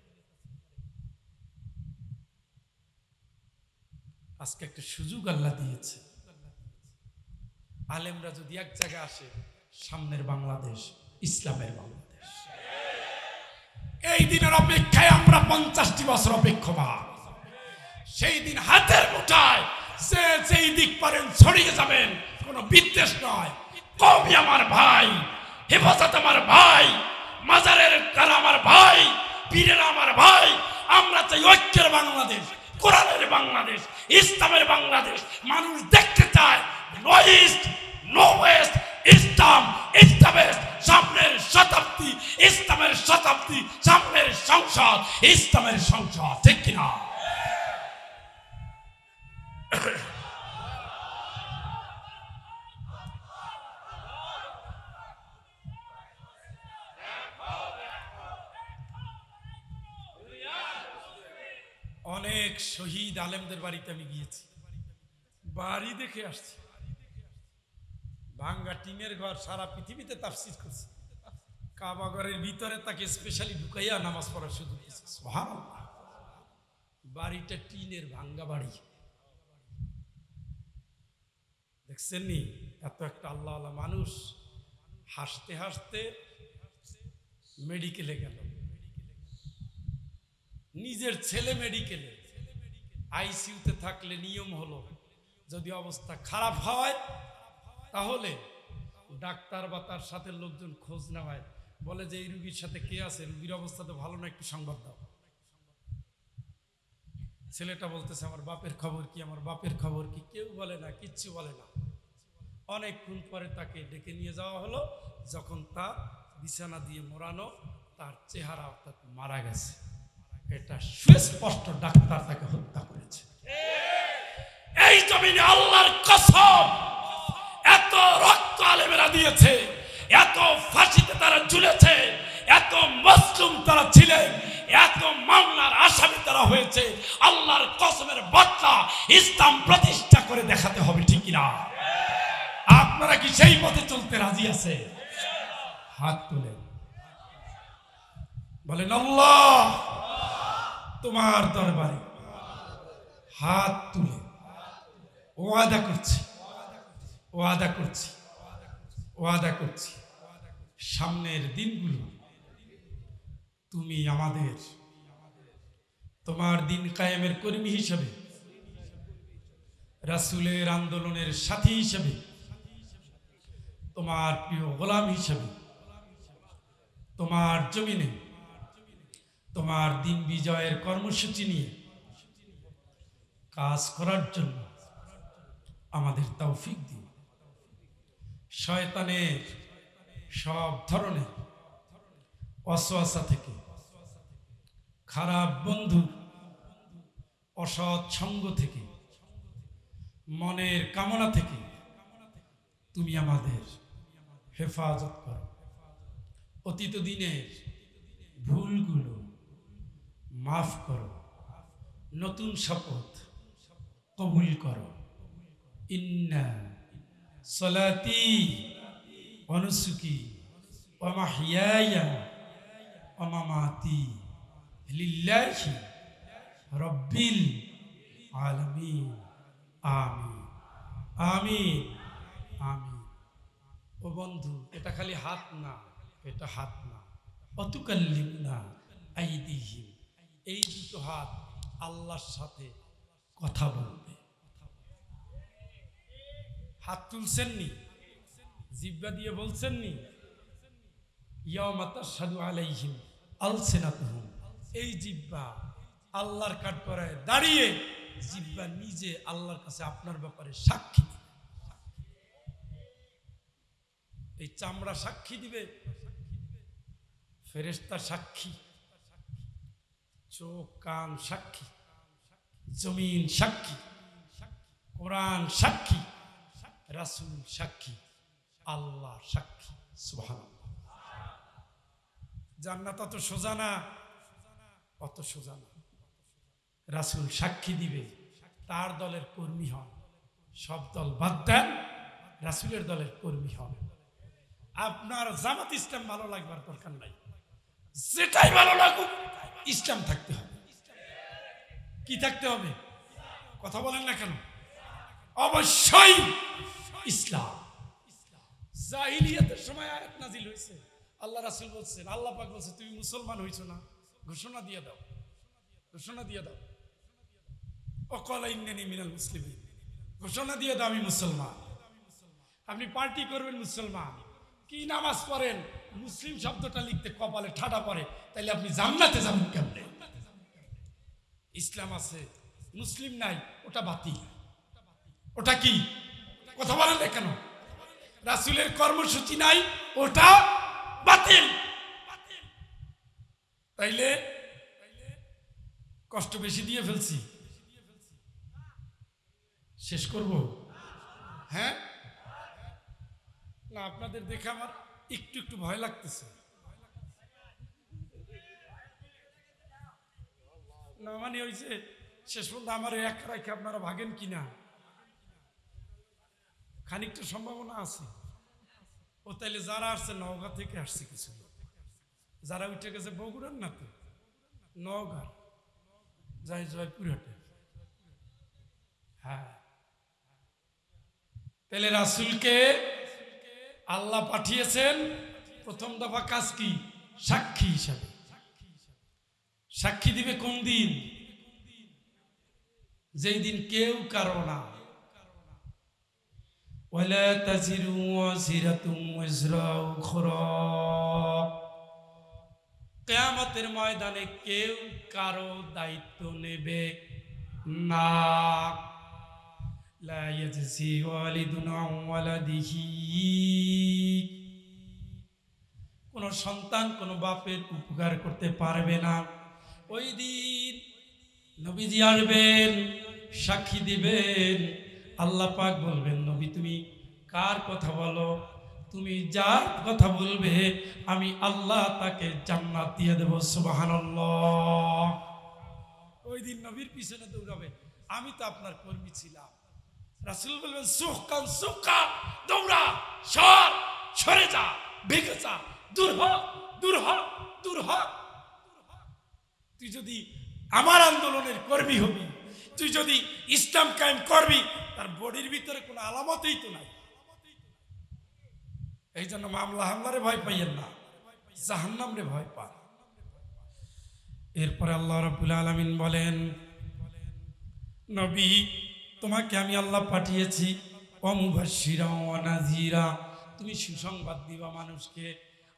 আজকে একটা সুযোগ আল্লাহ দিয়েছে, আলেমরা যদি এক জায়গায় আসে, সামনের বাংলাদেশ ইসলামের বাংলাদেশ। এই দিনের অপেক্ষায় আমরা 50টি বছর অপেক্ষমান। সেই দিন হাতের মুঠায় যে যেই দিক পারেন ছড়িয়ে যাবেন, কোনো বিদ্বেষ নয়। কওমি আমার ভাই, হেফাজত আমার ভাই, মাজারের তারা আমার ভাই, পীরেরা আমার ভাই। আমরা চাই ঐক্যের বাংলাদেশ, কোরআনের বাংলাদেশ, ইসলামের বাংলাদেশ। মানুষ দেখতে চায় নো ইস্ট নো ওয়েস্ট, ইসলাম ইসলামের সামনের শতাব্দী, ইসলামের শতাব্দী, সামনের সংসদ, ইসলামের সংসদ। ঠিক কিনা? অনেক শহীদ আলেমদের বাড়িতে আমি গিয়েছি, বাড়ি দেখে আসছি। ভাঙ্গা টিনের ঘর, সারা পৃথিবীতে তাফসীর করছে, কাবা ঘরের ভিতরে তাকে স্পেশালি ঢুকাইয়া নামাজ পড়ার সুযোগ দিয়েছে। সুবহানাল্লাহ। বাড়িটা টিনের ভাঙ্গা বাড়ি, দেখছেন নি? এত একটা আল্লাহওয়ালা মানুষ হাসতে হাসতে মেডিকেলে গেল, নিজের ছেলে মেডিকেলে। আইসিইউতে থাকলে নিয়ম হলো, যদি অবস্থা খারাপ হয় তাহলে ডাক্তার বা তার সাথে লোকজন খোঁজ নেওয়ায়, বলে যে এই রুগীর সাথে কে আছে, রুগীর অবস্থা তো ভালো না, একটু সংবাদ দাও। ছেলেটা বলতেছে আমার বাপের খবর কি, আমার বাপের খবর কি? কেউ বলে না, কিচ্ছু বলে না। অনেকক্ষণ পরে তাকে ডেকে নিয়ে যাওয়া হলো, যখন তার বিছানা দিয়ে মোড়ানো, তার চেহারা অর্থাৎ মারা গেছে। এটা সুস্পষ্ট, ডাক্তার তাকে হত্যা করেছে। এই জমিনে আল্লাহর কসম, এত রক্ত আলেমেরা দিয়েছে, এত ফাঁসিতে তারা ঝুলেছে, এত মজলুম তারা ছিলেন, এত মামলার আসামি তারা হয়েছে। আল্লাহর কসমের বদলা ইসলাম প্রতিষ্ঠা করে দেখাতে হবে। ঠিক কিনা? আপনারা কি সেই পথে চলতে রাজি আছে? হাত তুলেন, বলেন আল্লাহ তোমার দরবারে হাত তুলে ওয়াদা করছি, ওয়াদা করছি, ওয়াদা করছি, সামনের দিনগুলো তুমি আমাদের তোমার দিন কায়েমের কর্মী হিসেবে, রাসূলের আন্দোলনের সাথী হিসেবে, তোমার প্রিয় গোলাম হিসেবে, তোমার জমিনে তোমার দিন বিজয়ের কর্মসূচি নিয়ে কাজ করার জন্য আমাদের তৌফিক দিন। শয়তানের সব ধরনের ওয়াসওয়াসা থেকে, খারাপ বন্ধু, অসৎ সঙ্গ থেকে, মনের কামনা থেকে তুমি আমাদের হেফাজত করো, অতীত দিনের ভুলগুলো মাফ করো, নতুন শপথ কবুল করো। ইন্না সলাতি ওয়া নুসুকি ওয়া মাহইয়ায়া ওয়া মামাতি লিল্লাহি রাব্বিল আলামিন। আমিন আমিন আমিন। ও বন্ধু, এটা খালি হাত না, এটা হাত না। অতুকাল্লিমুনা আইদিহিম, এই দুটো হাত আল্লাহর সাথে কথা বলবে। হাত তুলছেননি, জিহ্বা দিয়ে বলছেননি ইয়াউমা তাশহাদু আলাইহিম আলসিনাতুহুম। এই জিহ্বা আল্লাহর কাঠগড়ায় দাঁড়িয়ে জিহ্বা নিজে আল্লাহর কাছে আপনার ব্যাপারে সাক্ষী দিবে। এই চামড়া সাক্ষী দিবে, ফেরেশতা সাক্ষী, চোখ কান সাক্ষী, জমিন সাক্ষী, কোরআন সাক্ষী, রাসূল সাক্ষী, আল্লাহ সাক্ষী। সুবহানাল্লাহ। জান্নাত অত সোজা না, অত সোজা না। রাসূল সাক্ষী দিবে, তার দলের কর্মী হন। সব দল বাদ দেন, রাসূলের দলের কর্মী হন। আপনার জামাত ইসলাম ভালো লাগবার দরকার নাই, যেটাই ভালো লাগুক ইসলাম থাকতে হবে। কি থাকতে হবে? কথা বলেন না কেন? অবশ্যই ইসলাম। জাহিলিয়াতের সময় আয়াত নাজিল হয়েছে, আল্লাহ রাসূল বলছেন, আল্লাহ পাক বলছে তুমি মুসলমান হইছো না, ঘোষণা দিয়ে দাও, ঘোষণা দিয়ে দাও। ওয়াকালা ইন্নানি মিনাল মুসলিমিন, ঘোষণা দিয়ে দাও আমি মুসলমান। আপনি পার্টি করবেন মুসলমান, কি নামাজ পড়েন, মুসলিম শব্দটা লিখতে কপালে ঠাডা পড়ে, তাইলে আপনি জান্নাতে যাবেন কেমনে? ইসলাম আছে, মুসলিম নাই, ওটা বাতিল। ওটা কি? কথা বলেন না কেন? রাসূলের কর্মসূচি নাই, ওটা বাতিল। তাইলে কষ্ট বেশি দিয়ে ফেলছি, শেষ করব? হ্যাঁ না, আপনাদের দেখে আমার একটু একটু ভয় লাগতেছে। না মানে ওই যে শেষ পর্যন্ত আমার এক রাখে আপনারা ভাগেন কিনা, খানিকটা সম্ভাবনা আছে। ও তাইলে যারা আসছে নওগাঁ থেকে আসছে কিছু লোক, যারা উঠে গেছে বগুড়ার না তো নওগাঁ, যাই জয়পুরহাটে। হ্যাঁ, তাহলে রাসূলকে আল্লাহ পাঠিয়েছেন, প্রথম দফা কাজ কি? সাক্ষী হিসাবে। সাক্ষী দিবে কোন দিন? যেই দিন কেউ কারো না। ওয়ালা তাজিরু ওয়াজিরাতুম ওয়াজরা উখরা, কিয়ামতের ময়দানে কেউ কারো দায়িত্ব নেবে না। লা ইয়াজজি ওয়ালিদুন আন ওয়ালাদিহি, কোন সন্তান কোন বাপের উপকার করতে পারবে না। ওই দিন নবীজি আসবেন, সাক্ষী দিবেন। আল্লাহ পাক বলবেন, নবী তুমি কার কথা বলো? তুমি যার কথা বলবে আমি আল্লাহ তাকে জান্নাত দিয়ে দেব। সুবহানাল্লাহ। ওই দিন নবীর পিছনে দৌড়াবে, আমি তো আপনার কর্মী ছিলাম। রাসূল বলবেন সুকান সুকা, দৌড়া, সর, সরে যা, ভেগে যা, দূর হ, দূর হ, দূর হ। তুই যদি আমার আন্দোলনের কর্মী হবি, তুই যদি ইসলাম কায়েম করবি, তার বডির ভিতরে কোনো আলামতই তো নাই। এই জন্য মামলা হামলারে ভয় পাইয়েন না, জাহান্নামরে ভয় পান। এরপরে আল্লাহ রাব্বুল আলামিন বলেন, নবী তোমাকে আমি আল্লাহ পাঠিয়েছি ওয়ামুবাশশিরা ওয়া নাযীরা, তুমি সুসংবাদ দিবা মানুষকে।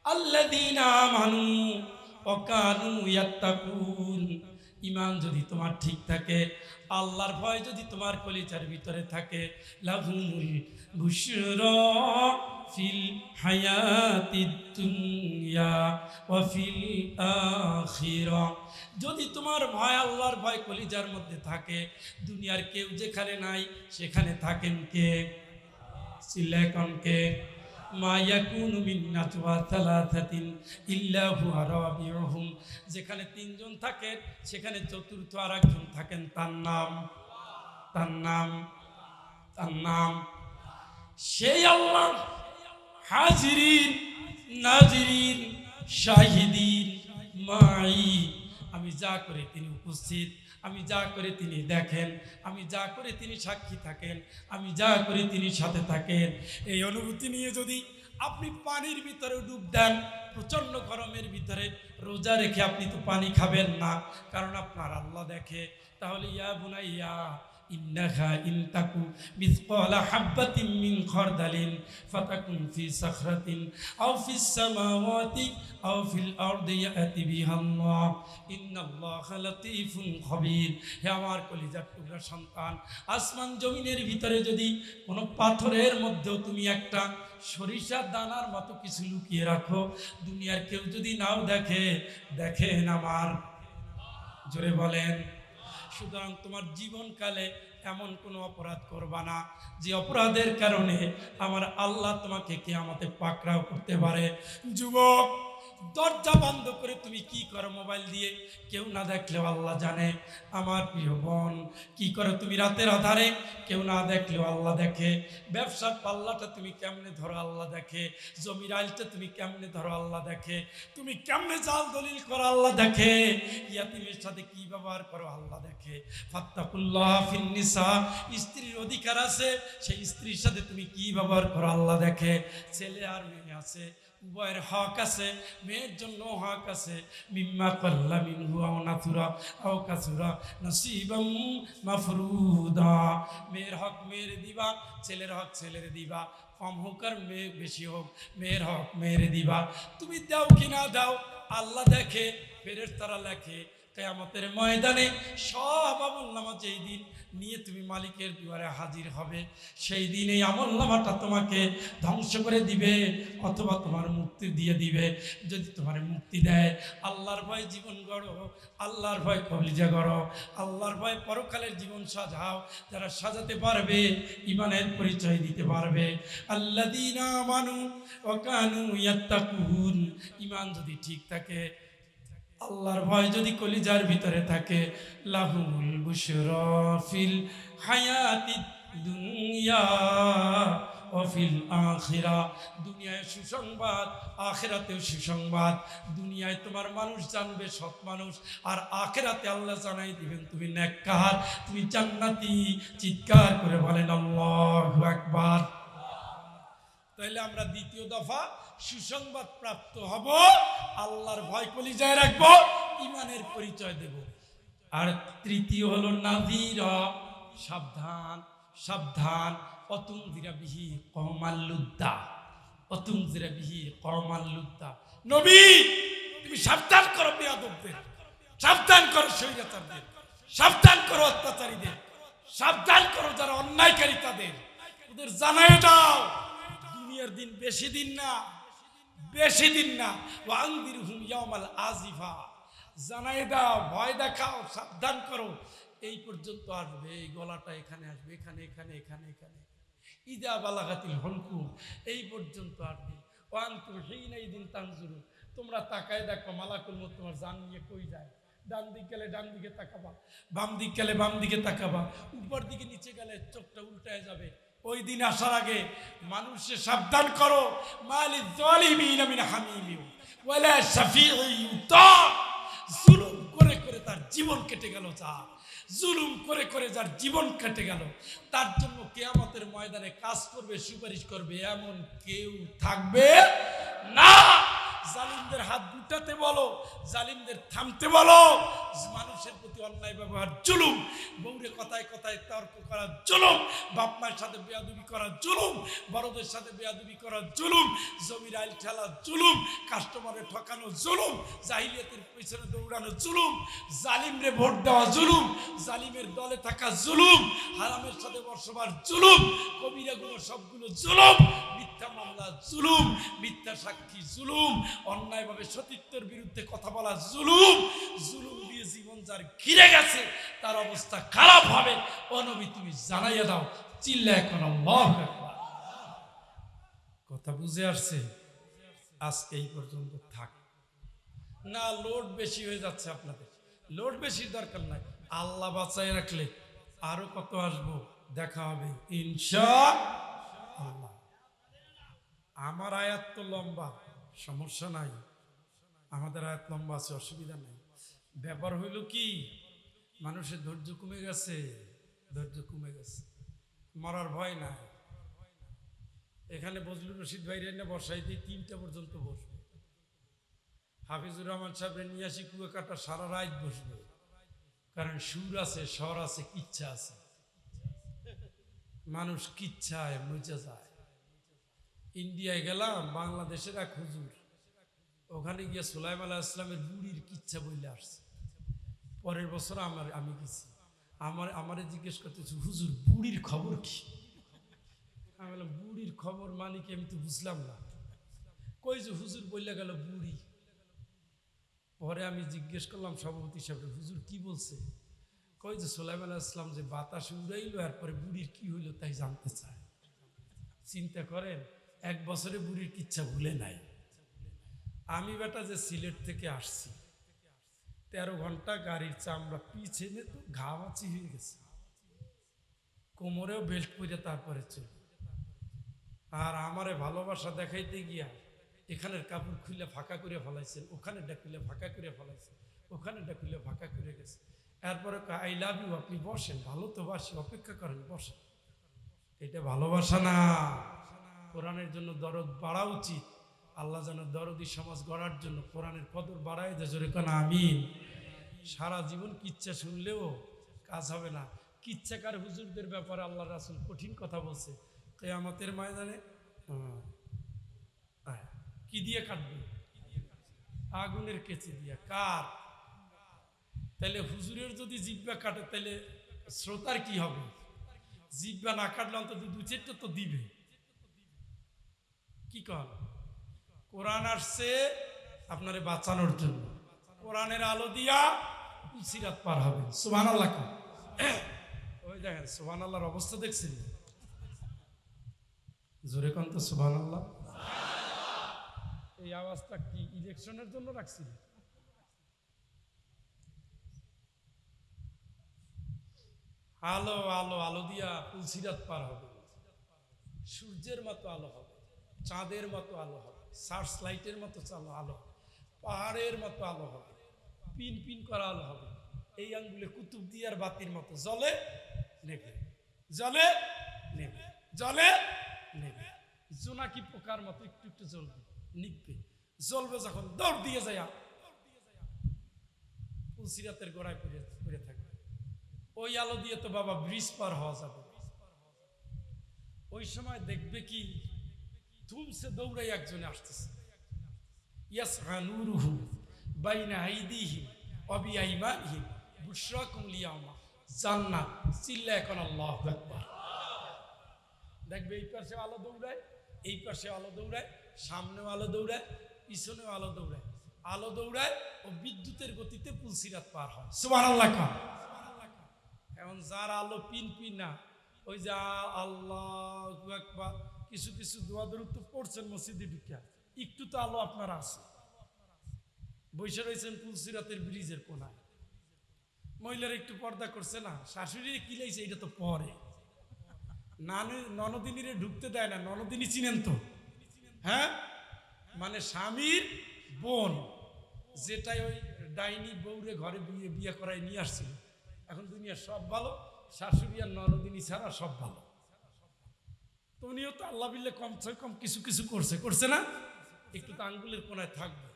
আল্লাযীনা আমানু ওয়া কানু ইয়াত্তাকুন, ঈমান যদি তোমার ঠিক থাকে, আল্লাহর ভয় যদি তোমার কলিজার ভিতরে থাকে, লাহুমুল বুশরা ফিল হায়াতিদ দুনিয়া ওয়া ফিল আখিরাহ, যদি তোমার ভয় আল্লাহর ভয় কলিজার মধ্যে থাকে, দুনিয়ার কেউ যেখানে নাই সেখানে থাকেন কে? সিলেকনকে মা ইয়াকুনু মিন নাজওয়া থালাথাতিন ইল্লা হুয়া রাবিউহুম, যেখানে তিনজন থাকেন সেখানে চতুর্থ আর একজন থাকেন, তার নাম তার নাম তার নাম সেই আল্লাহ। হাজিরিন নাজিরিন শাহিদিন মাই, আমি যা করে তিনি উপস্থিত, আমি যা করে তিনি দেখেন, আমি যা করে তিনি সাক্ষী থাকেন, আমি যা করে তিনি সাথে থাকেন। এই অনুভূতি নিয়ে যদি আপনি পানির ভিতরে ডুব দেন, প্রচণ্ড গরমের ভিতরে রোজা রেখে আপনি তো পানি খাবেন না, কারণ আপনার আল্লাহ দেখে। তাহলে ইয়া বুনাইয়া ইন্নাহা ইনতাকু মিসকালা হাববাতিন মিন খারদালিন ফাতাকুন ফি সাখরাতিন আও ফিস সামাওয়াতি আও ফিল আরদি ইয়াতি বিহাল্লাহ ইন্নাল্লাহা লাতীফুন খবীর। হে আমার কলিজার টুকরা সন্তান, আসমান জমিনের ভিতরে যদি কোনো পাথরের মধ্যেও তুমি একটা সরিষার দানার মতো কিছু লুকিয়ে রাখো, দুনিয়ার কেউ যদি নাও দেখে, দেখেন আমার, জোরে বলেন। সুতরাং তোমার জীবনকালে এমন কোনো অপরাধ করবা না যে অপরাধের কারণে আমার আল্লাহ তোমাকে কিয়ামতে পাকড়াও করতে পারে। যুবক, দরজা বন্ধ করে তুমি কি করো মোবাইল দিয়ে, কেউ না দেখলেও আল্লাহ জানে। আমার প্রিয় বোন, কি করো তুমি রাতের আধারে, কেউ না দেখলেও আল্লাহ দেখে। ব্যবসার পাল্লাটা তুমি কেমনে ধরো আল্লাহ দেখে। জমির আইলটা তুমি কেমনে ধরো আল্লাহ দেখে। তুমি কেমনে জাল দলিল করো আল্লাহ দেখে। ইয়াতিমের সাথে কি ব্যবহার করো আল্লাহ দেখে। ফাত্তাকুল্লাহ ফিন নিসা, স্ত্রীর অধিকার আছে, সেই স্ত্রীর সাথে তুমি কি ব্যবহার করো আল্লাহ দেখে। ছেলে আর মেয়ে আছে, উভয়ের হক আছে, মেয়ের জন্য হক আছে। মিম্মা কাল্লা মিনহু আও নাসুরা আও কাসুরা নাসিবাম মাফরুদা, মেয়ের হক মেয়ের দিবা, ছেলের হক ছেলের দিবা। কম হোক আর মেয়ে বেশি হোক, মেয়ের হক মেয়ের দিবা। তুমি দাও কি না দাও আল্লাহ দেখে, ফেরেশতারা লেখে। কিয়ামতের ময়দানে সব আমলনামা যেই দিন নিয়ে তুমি মালিকের দুয়ারে হাজির হবে, সেই দিন এই আমলনামাটা তোমাকে ধ্বংস করে দিবে অথবা তোমার মুক্তি দিয়ে দিবে। যদি তোমার মুক্তি দেয়, আল্লাহর ভয় জীবন গড়ো, আল্লাহর ভয় কলিজা গড়ো, আল্লাহর ভয় পরকালের জীবন সাজাও। যারা সাজাতে পারবে, ইমানের পরিচয় দিতে পারবে। আল্লাযীনা আমানু ওয়া কানু ইয়াত্তাকুন, ইমান যদি ঠিক থাকে, আল্লাহর ভয় যদি কলিজার ভিতরে থাকে, লাহুমুল বুশরা ফিল হায়াতিদ দুনিয়া ওয়া ফিল আখিরা, দুনিয়ায় সুসংবাদ, আখিরাতেও সুসংবাদ। দুনিয়ায় তোমার মানুষ জানবে সৎ মানুষ, আর আখিরাতে আল্লাহ জানাই দিবেন তুমি নেককার, তুমি জান্নাতি। চিৎকার করে বলেন আল্লাহু আকবার। তাহলে আমরা দ্বিতীয় দফা সুসংবাদ প্রাপ্ত হব, আল্লাহর ভয় কলিজায় রাখবো, ইমানের পরিচয় দেব। আর তৃতীয় হলো নাযীরা, সাবধান সাবধান। অতুনজিরা বিহি কওমাল লুদ্দা, অতুনজিরা বিহি কওমাল লুদ্দা। নবী, তুমি সাবধান করো বেয়াদবদের, সাবধান করো স্বৈরাচারদের, সাবধান করো অত্যাচারীদের, সাবধান করো যারা অন্যায়কারী তাদের, ওদের জানাই দাও দুনিয়ার দিন বেশি দিন না, বেশি দিন না। ওয়ানদিরহুম ইয়াওমাল আজিফা, জানাই দাও, ভয় দেখাও, সাবধান করো। এই পর্যন্ত আসবে, এই গলাটা এখানে আসবে, এখানে এখানে এখানে এখানে। ইদা বালাগাতিল হুলকুম, এই পর্যন্ত আসবে। ওয়ানতুম হিনাইদিন তানজুরুন, তোমরা তাকায় দেখো মালাকুল মউত তোমার জান নিয়ে কই যায়। ডান দিক গেলে ডান দিকে তাকাবা, বাম দিক গেলে বাম দিকে তাকাবা, উপর দিকে নিচে গেলে চোখটা উল্টায় যাবে। ওই দিন আসার আগে মানুষকে সাবধান করো। মালিয যালিমিনা মিন হামিমিন ওয়ালা শাফিঈ ইউতা, জুলুম করে করে তার জীবন কেটে গেল, জুলুম করে করে যার জীবন কেটে গেল, তার জন্য কিয়ামতের ময়দানে কাজ করবে, সুপারিশ করবে এমন কেউ থাকবে না। জালিমদের হাত গুটাতে বলো, জালিমদের থামতে বলো। মানুষের প্রতি অন্যায় ব্যবহার জুলুম, বউরে কথায় কথায় তর্ক করা জুলুম, বাপ মায়ের সাথে বেয়াদবি করা জুলুম, বড়দের সাথে বেয়াদবি করা জুলুম, জমির আইল ঠেলা জুলুম, কাস্টমারে ঠকানো জুলুম, জাহিলিয়াতের পিছনে দৌড়ানো জুলুম, জালিমরে ভোট দেওয়া জুলুম, জালিমের দলে থাকা জুলুম, হারামের সাথে বসবাস জুলুম, কবিরাগুলো সবগুলো জুলুম, মিথ্যা মামলা জুলুম, মিথ্যা সাক্ষী জুলুম, অন্যায়ভাবে সতীত্বের বিরুদ্ধে কথা বলা জুলুম। জুলুম দিয়ে জীবন যার ঘিরে গেছে তার অবস্থা খারাপ হবে। ও নবী, তুমি জানাইয়া দাও। চিল্লা এখন আল্লাহু আকবার। কথা বুঝে আসছে? আজকে এই পর্যন্ত থাক। না, লোড বেশি হয়ে যাচ্ছে আপনাদের। লোড বেশির দরকার নাই, আল্লাহ বাঁচায় রাখলে আরো কত আসবো, দেখা হবে ইনশাআল্লাহ। আমার আয়াত তো লম্বা, সমস্যা নাই, আমাদের আয়াত লম্বা আছে, অসুবিধা নাই। ব্যাপার হইল কি, মানুষের ধৈর্য কমে গেছে, ধৈর্য কমে গেছে, মরার ভয় নাই। এখানে বজলুর রশিদ ভাইরে না বসাই দিয়ে 3টা পর্যন্ত বসবে, হাফিজুর রহমান সাহেব নিয়ে আসি কুয়াকাটা সারা রাত বসবে, কারণ সুর আছে, স্বর আছে, কিচ্ছা আছে। মানুষ কিচ্ছায় মজা যায়। ইন্ডিয়ায় গেলাম, বাংলাদেশের এক হুজুর, ওখানে গিয়ে সুলাইমান আলাইহিস সালামের বুড়ির কিচ্ছা বললে আসছে। পরের বছর আমি গেছি, আমারে জিজ্ঞেস করতেছি, হুজুর বুড়ির খবর কি? আমি বললাম বুড়ির খবর মানে কি, আমি তো বুঝলাম না। কই যে হুজুর বললে গেল বুড়ি। পরে আমি জিজ্ঞেস করলাম সভাপতি সাহেব, হুজুর কি বলছে? কই যে সুলাইমান আলাইহিস সালাম যে বাতাসে উড়াইলো, এরপরে বুড়ির কি হইলো তাই জানতে চায়। চিন্তা করেন, 1 বছরে বুড়ির কিচ্ছা ভুলে নাই। আমি বেটা যে সিলেট থেকে আসছি, 13 ঘন্টা গাড়ির চামড়া পিছনে তো ঘামাচি হয়ে গেছে, কোমরেও বেল্ট পরে তারপরে চলি। আর আমারে ভালোবাসা দেখাইতে গিয়া এখানের কাপড় খুলে ফাঁকা করে ফেলাইছেন, ওখানে খুলে ফাঁকা করে ফেলাইছেন, ওখানে খুলে ফাঁকা করে গেছে। এরপরে আই লাভ ইউ, আপনি বসেন, ভালো তো বাসি, অপেক্ষা করেন, বসেন। এটা ভালোবাসা না। কোরআনের জন্য দরদ বাড়া উচিত। আল্লাহ যেন দরদি সমাজ গড়ার জন্য কোরআনের কদর বাড়ায় দেয়, জোরে কানা আমিন। সারা জীবন কিচ্ছা শুনলেও কাজ হবে না। কিচ্ছাকার হুজুরদের ব্যাপারে আল্লাহ রাসূল কঠিন কথা বলছে, কিয়ামতের ময়দানে কি দিয়ে কাটবে? আগুনের কেচি দিয়ে। কার? তাহলে হুজুরের যদি জিহ্বা কাটে তাহলে শ্রোতার কি হবে? জিহ্বা না কাটলে অন্তত 2-4টা তো দিবে। কি কর? কোরআন আসছে আপনারে বাঁচানোর জন্য, কোরআনের আলো দিয়া সিরাত পার হবে। সুবহানাল্লাহ। ওই দেখেন সুবহানাল্লাহর অবস্থা দেখছেন? জোরে কোন তো সুবহানাল্লাহ। এই আওয়াজটা কি ইলেকশনের জন্য রাখছিল? আলো আলো আলো দিয়া পুলসিরাত পার হবে, সূর্যের মতো আলো হবে, চাঁদের মতো আলো হবে, সার্চ লাইটের মতো আলো হবে, পাহাড়ের মতো আলো হবে, পিন পিন করা আলো হবে। এই আঙ্গুলে কুতুব দিয়ার বাতির মতো জ্বলে নেবে, জ্বলে নেবে, জ্বলে নেবে। জোনাকি পোকার মতো একটু একটু জ্বলবে, নিববে, জ্বলবে, যখন দৌড় দিয়ে যায় পুলসিরাতের গোড়ায় পড়ে থাকবে। ওই আলো দিয়ে তো বাবা ব্রিজ পার হওয়া যাবে। ওই সময় দেখবে কি ধুমসে দৌড়াই একজনে আসতেছে, ইয়াসআ নূরুহু বাইনা আইদিহিম ওয়া বিআইমানিহিম বুশরাকুম লিয়াউমা জান্নাত। চিল্লায় এখন আল্লাহু আকবার। দেখবে এই পাশে আলো দৌড়ায়, এই পাশে আলো দৌড়ায়, সামনেও আলো দৌড়ায়, পিছনেও আলো দৌড়ায়, আলো দৌড়ায় ও বিদ্যুতের গতিতে পুলসিরাত পার হয়। সুবহানাল্লাহ। এখন যার আলো পিন পিনা, ওই যে আল্লাহু আকবার, কিছু কিছু দোয়া দরুদ তো পড়ছেন মসজিদে ঢুকিয়া, একটু তো আলো আপনার আছে। বসে রয়েছেন পুলসিরাতের ব্রিজের কোনায়, মহিলারা একটু পর্দা করছে না, শাশুড়ি কি লাইছে এটা তো পরে, ননদিনীরে ঢুকতে দেয় না। ননদিনী চিনেন তো? হ্যাঁ, মানে স্বামীর বোন, যেটাই ওই ডাইনি বউরে ঘরে বিয়ে করায় নিয়ে আসছিল। এখন দুনিয়ার সব ভালো, শাশুড়ি আর ননদিনী ছাড়া সব ভালো। তো উনিও তো আল্লাহ বিল্লে কম কিছু কিছু করছে না? একটু তো আঙ্গুলের কোনায় থাকবে।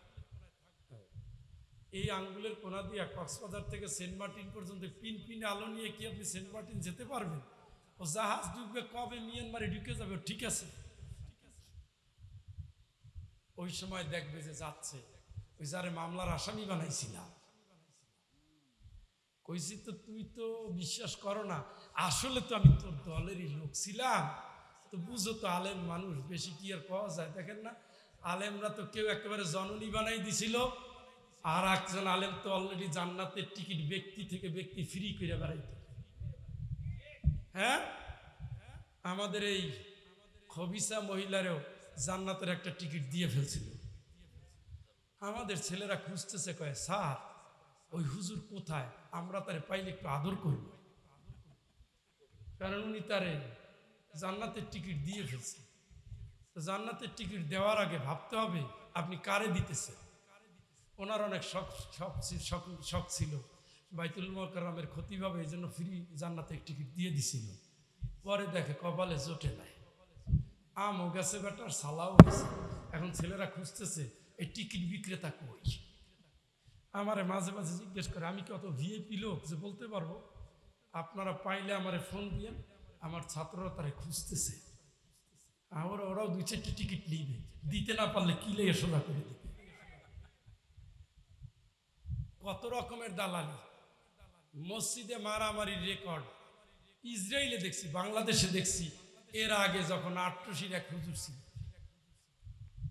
এই আঙ্গুলের কোনা দিয়ে কক্সবাজার থেকে সেন্ট মার্টিন পর্যন্ত পিন পিনে আলো নিয়ে কি আপনি সেন্ট মার্টিন যেতে পারবেন? ও জাহাজ ডুববে কবে মিয়ানমারে ঢুকে যাবে, ঠিক আছে। ওই সময় দেখবে যে যাচ্ছে, ওই যারে মামলার আসামি বানাইছিলাম, কইছি তো তুই তো বিশ্বাস করো না, আসলে তো আমি তোর দলেরই লোক ছিলাম, তো বুঝো তো আলেম মানুষ, বেশি কি আর পাওয়া যায়। দেখেন না, আলেমরা তো কেউ একেবারে জননী বানাই দিছিল, আর একজন আলেম তো অলরেডি জান্নাতের টিকিট ব্যক্তি থেকে ব্যক্তি ফ্রি করে বেড়াইত। হ্যাঁ, আমাদের এই খবিসা মহিলারেও জান্নাতের একটা টিকিট দিয়ে ফেলছিল। আমাদের ছেলেরা খুঁজতেছে, কয় স্যার ওই হুজুর কোথায়, আমরা তারে পাইলে একটু আদর করব, কারণ উনি তারে জান্নাতের টিকিট দিয়ে ফেলছে। তো জান্নাতের টিকিট দেওয়ার আগে ভাবতে হবে আপনি কারে দিতেছেন। ওনার অনেক শখ ছিল, বাইতুল মুকাররমের খতিব হবে, এই জন্য ফ্রি জান্নাতের টিকিট দিয়ে দিছিল। পরে দেখে কপালে জোটে নাই, আমও গেছে বেটার, সালাও গেছে। এখন ছেলেরা খুঁজতেছে এই টিকিট বিক্রেতা কই। আমারে মাঝে মাঝে জিজ্ঞেস করে, আমি কি অত ভিআইপি লোক যে বলতে পারবো? আপনারা পাইলে আমারে ফোন দিয়েন, আমার ছাত্ররা তারা খুঁজতেছে। ওরাও 2-4টি টিকিট নিবে, দিতে না পারলে কিলে সোজা করে দিবে। কত রকমের দালালি, মসজিদে মারামারির রেকর্ড ইসরায়েলে দেখছি, বাংলাদেশে দেখছি। এর আগে যখন 88 এক হুজুর ছিল,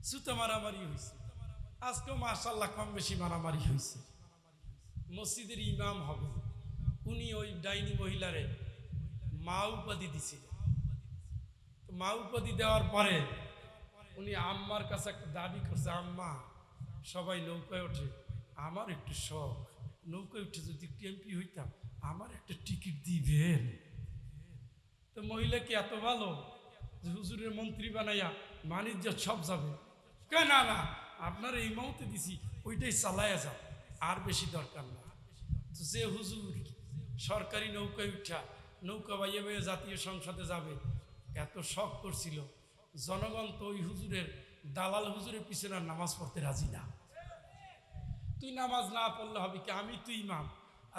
সুতো মারামারি হয়েছে। আজকেও মাশাআল্লাহ কম বেশি মারামারি হয়েছে। মসজিদের ইমাম হবে, উনি ওই ডাইনি মহিলারে মা উপাধি দিছিলেন। তো মা উপাধি দেওয়ার পরে উনি আম্মার কাছে একটা দাবি করছে, আম্মা সবাই নৌকায় ওঠে, আমার একটু শখ, নৌকায় উঠে যদি একটু এমপি হইতাম, আমার একটা টিকিট দিবেন। তো মহিলা কি এত ভালো যে হুজুরের মন্ত্রী বানাইয়া বাণিজ্য সব যাবে? না না, আপনার এই মৌতে দিছি, ওইটাই চালাইয়া যাও, আর বেশি দরকার না। তো যে হুজুর সরকারি নৌকায় উঠা নৌকা বাইয়ে বাইয়ে জাতীয় সংসদে যাবে এত শখ করছিল, জনগণ তো ওই হুজুরের দালাল হুজুরের পিছনে আর নামাজ পড়তে রাজি না। তুই নামাজ না পড়লে হবে কি, আমি তুই ইমাম।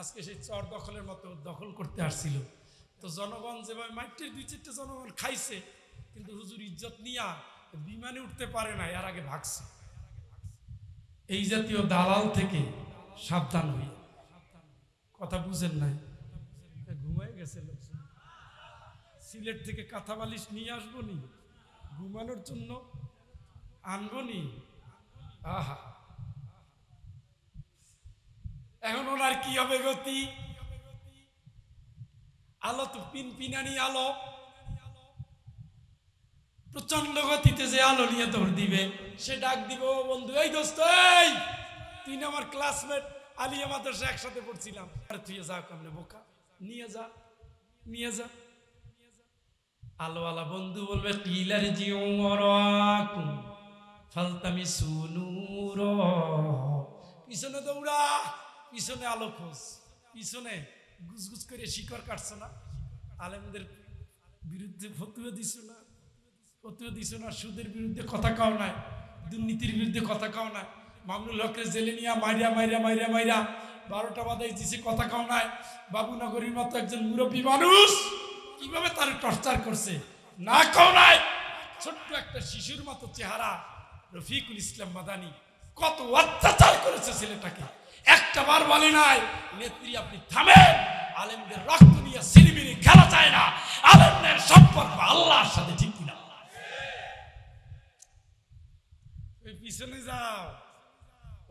আজকে সেই চর দখলের মতো দখল করতে আসছিল। তো জনগণ যেভাবে মাইটের 2-4টে জনগণ খাইছে, কিন্তু হুজুর ইজ্জত নিয়া বিমানে উঠতে পারে না, এর আগে ভাগছে। এই জাতীয় দালাল থেকে সাবধান হই। কথা বুঝেন নাই? ঘুমাই গেছে লোকজন। সিলেট থেকে কাঁথা বালিশ নিয়ে আসবো নি, ঘুমানোর জন্য আনবো নি। আহা, এখন ওনার কি হবে গতি? আলো তো পিনপিনানি আলো, প্রচন্ড গতিতে যে আলো নিয়ে দৌড় দিবে, সে ডাক দিব, বন্ধু এই দোস্ত, এই তুই না আমার ক্লাসমেট, আলিয়া মাদ্রাসা একসাথে পড়ছিলাম, আরে তুই যা, কেমনে বোকা, নিয়ে যা নিয়ে যা। আলো আলা বন্ধু বলবে, কিলার জিওরাকুম ফালতামিসু নূর, পিছনে দৌড়া, পিছনে আলো খোঁজ, পিছনে গুজগুজ করে শিকড় কাটছো না, আলেমদের বিরুদ্ধে ফতুয়া দিছো না, সুদের বিরুদ্ধে কথা কাও নাই, দুর্নীতির বিরুদ্ধে কথা কাও নাই, মামুনুল হককে জেলে নিয়ে মাইরা 12টা বাজায় দিছে, কথা কাও নাই। বাবুনগরীর মতো একজন মুরব্বী মানুষ কিভাবে তার টর্চার করছে না কাও নাই। ছোট্ট একটা শিশুর মতো চেহারা রফিকুল ইসলাম মাদানী কত অত্যাচার করেছে ছেলেটাকে, একটা বার বলে নাই, নেত্রী আপনি থামেন, আলেমদের রক্ত নিয়ে সিলিমিলি খেলা যায় না, আলেমদের সম্পর্ক আল্লাহর সাথে, ঠিক কিনা? ওই পিছনে যাও,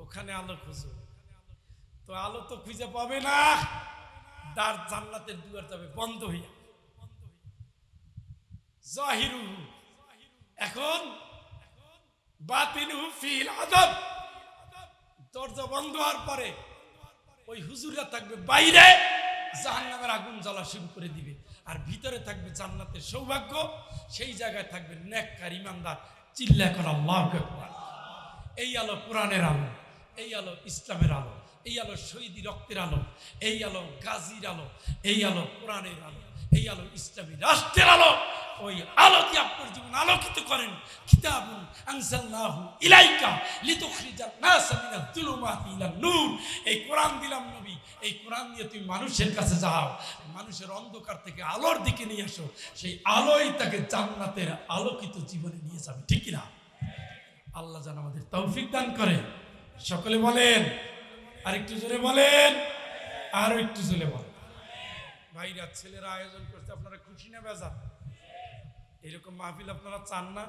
ওখানে আলো খুঁজো। তো আলো তো খুঁজে পাবে না, দ্বার জান্নাতের দুয়ার যাবে বন্ধ হইয়া। জাহিরুহু, এখন বাতিনুহু ফিল আযাব, দরজা বন্ধ হওয়ার পরে ওই হুজুররা থাকবে বাইরে, জাহান্নামের আগুন জ্বলা শুরু করে দিবে, আর ভিতরে থাকবে জান্নাতের সৌভাগ্য। সেই জায়গায় থাকবে নেককার ইমানদার, চিল্লা করে আল্লাহু আকবার। এই আলো কোরআনের আলো, এই আলো ইসলামের আলো, এই আলো শহীদি রক্তের আলো, এই আলো গাজীর আলো, এই আলো কোরআনের আলো, এই আলো ইসলামী রাষ্ট্রের আলো। ওই আলো দিয়ে আপনার জীবন আলোকিত করেন। কিতাবুন আনজালনাহু ইলাইকা লিতুখরিজান নাসা মিনাজ যুলুমাতি ইলান নূর, এই কোরআন দিলাম নবী, এই কোরআন দিয়ে তুমি মানুষের কাছে যাও, মানুষের অন্ধকার থেকে আলোর দিকে নিয়ে আসো, সেই আলোই তাকে জান্নাতের আলোকিত জীবনে নিয়ে যাবে, ঠিক কিনা? আল্লাহ যেন আমাদের তৌফিক দান করে। সকলে বলেন, আর একটু জোরে বলেন, আরো একটু জোরে বলেন। ভাইরা, ছেলেরা আয়োজন করছে, আপনারা খুশি না বেজার? এরকম মাহফিল আপনারা চান না?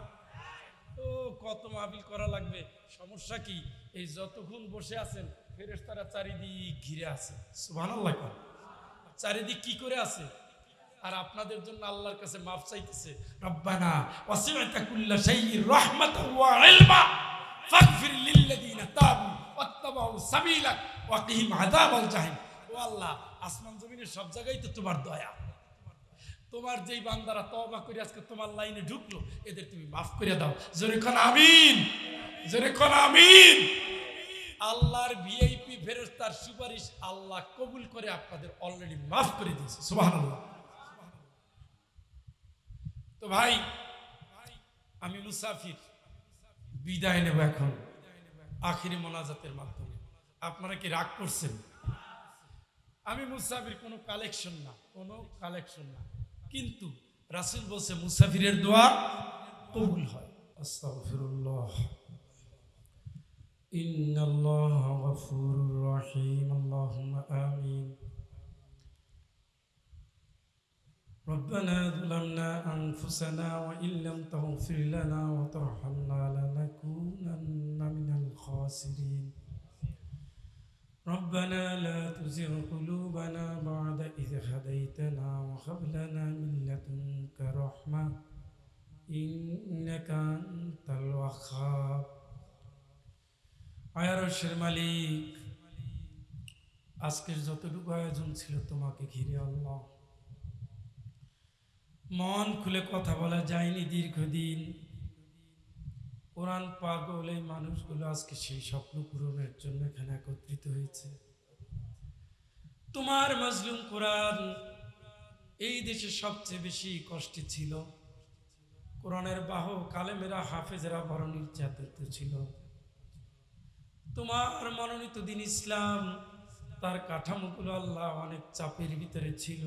ও কত মাহফিল করা লাগবে, সমস্যা কি? এই যতক্ষণ বসে আছেন ফেরেশতারা চারিদিক ঘিরে আছে। সুবহানাল্লাহ, চারিদিক কি করে আছে? আর আপনাদের জন্য আল্লাহর কাছে মাফ চাইতেছে, রব্বানা ওয়াসি'তা কুল্লা শাইইন রাহমাতাও ওয়া ইলমা ফাগফির লিল্লাযিনা তাবু ওয়াত্তাবাউ সাবিলাক ওয়া কিহিম আযাবাল জাহিম। ও আল্লাহ, আসমান জমিনের সব জায়গায় তো তোমার দয়া, তোমার যেই বান্দারা তওবা করে আজকে তোমার লাইনে ঢুকলো, এদের তুমি মাফ করে দাও। জোরে কোন আমিন, জোরে কোন আমিন। আল্লাহর ভিআইপি ফেরেশতার সুপারিশ আল্লাহ কবুল করে আপনাদের অলরেডি মাফ করে দিয়েছে, সুবহানাল্লাহ। তো ভাই, আমি মুসাফির, বিদায় নেব এখন আখিরি মোনাজাতের মাধ্যমে। আপনারা কি রাগ করছেন? আমি মুসাফির, কোনো কালেকশন না, কোনো কালেকশন না, কিন্তু রাসূল বলছে মুসাফিরের দোয়া কবুল হয়। আস্তাগফিরুল্লাহ, ইন্নাল্লাহা গফুরুর রহিম, আল্লাহুম্মা আমিন। ربنا ظلمنا أنفسنا وإن لم تغفر لنا وترحمنا لنكونن من الخاسرين ربنا لا تزغ قلوبنا بعد إذ هديتنا وهب لنا من لدنك رحمة إنك أنت الوهاب। আয়ারশের মালিক, আজকের যতটুকু আয়োজন ছিল তোমাকে ঘিরে আল্লাহ, মন খুলে কথা বলা যায়নি দীর্ঘদিন। কোরআন পাগল এই মানুষগুলো আজকে সেই স্বপ্ন পূরণের জন্য এখানে একত্রিত হয়েছে। তোমার মাজলুম কোরআন এই দেশে সবচেয়ে বেশি কষ্টে ছিল। কোরআনের বাহক আলেমেরা, হাফেজেরা বড় নির্যাতিত ছিল। তোমার মনোনীত দিন ইসলাম, তার কাঠামোগুলো আল্লাহ অনেক চাপের ভিতরে ছিল।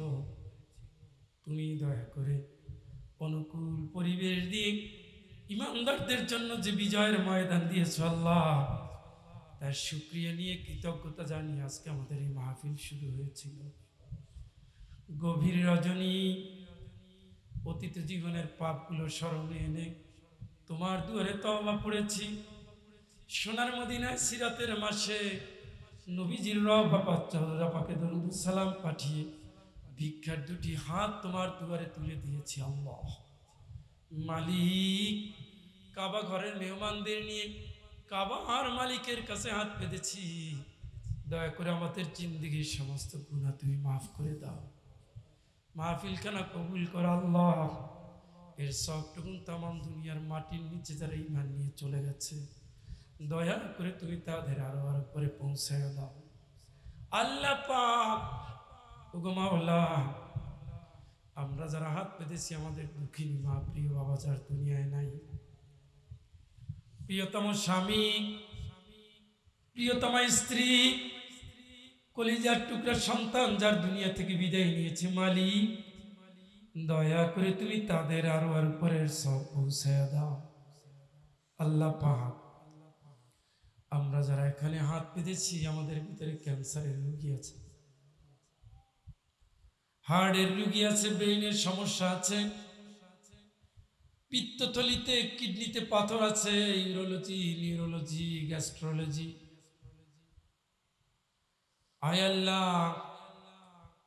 তুমি দয়া করে অনুকূল পরিবেশ দিয়ে ইমানদারদের জন্য যে বিজয়ের ময়দান দিয়েছ আল্লাহ, তার শুকরিয়া নিয়ে কৃতজ্ঞতা জানিয়ে আজকে আমাদের এই মাহফিল শুরু হয়েছিল। গভীর রজনী, অতীত জীবনের পাপগুলো স্মরণে এনে তোমার দুয়ারে তওবা পড়েছি। সোনার মদিনায় সিরাতের মাসে নবীজির রওজা পাকে দরুদ সালাম পাঠিয়ে ভিক্ষার দুটি হাত তোমার দুয়ারে তুলে দিয়েছি আল্লাহ। মালিক, কাবা ঘরের মেহমানদের নিয়ে কাবার মালিকের কাছে হাত পেতেছি, দয়া করে আমাদের জিন্দেগির সমস্ত গুনাহ তুমি মাফ করে দাও। মাহফিলখানা কবুল কর আল্লাহ। এর সবটুকুন তামাম দুনিয়ার মাটির নিচে যারা ঈমান নিয়ে চলে গেছে, দয়া করে তুমি তাদের আরো করে পৌঁছায় দাও আল্লাহ পাক। ওগো মাওলা, আমরা যারা হাত পেতেছি আমাদের দুঃখিনী মা, প্রিয় বাবা যার দুনিয়ায় নাই, প্রিয়তম স্বামী, প্রিয়তমা স্ত্রী, কলিজার টুকরা সন্তান যার দুনিয়া থেকে বিদায় নিয়েছে, মালিক দয়া করে তুমি তাদের আরো পরের সব পৌঁছায় দাও আল্লাহ পাক। আমরা যারা এখানে হাত পেতেছি, আমাদের ভিতরে ক্যান্সারের রোগী আছে, হার্টের রোগী আছে, ব্রেইনের সমস্যা আছে, পিত্তথলিতে কিডনিতে পাথর আছে, ইউরোলজি, নিউরোলজি, গ্যাস্ট্রোলজি। আয় আল্লাহ,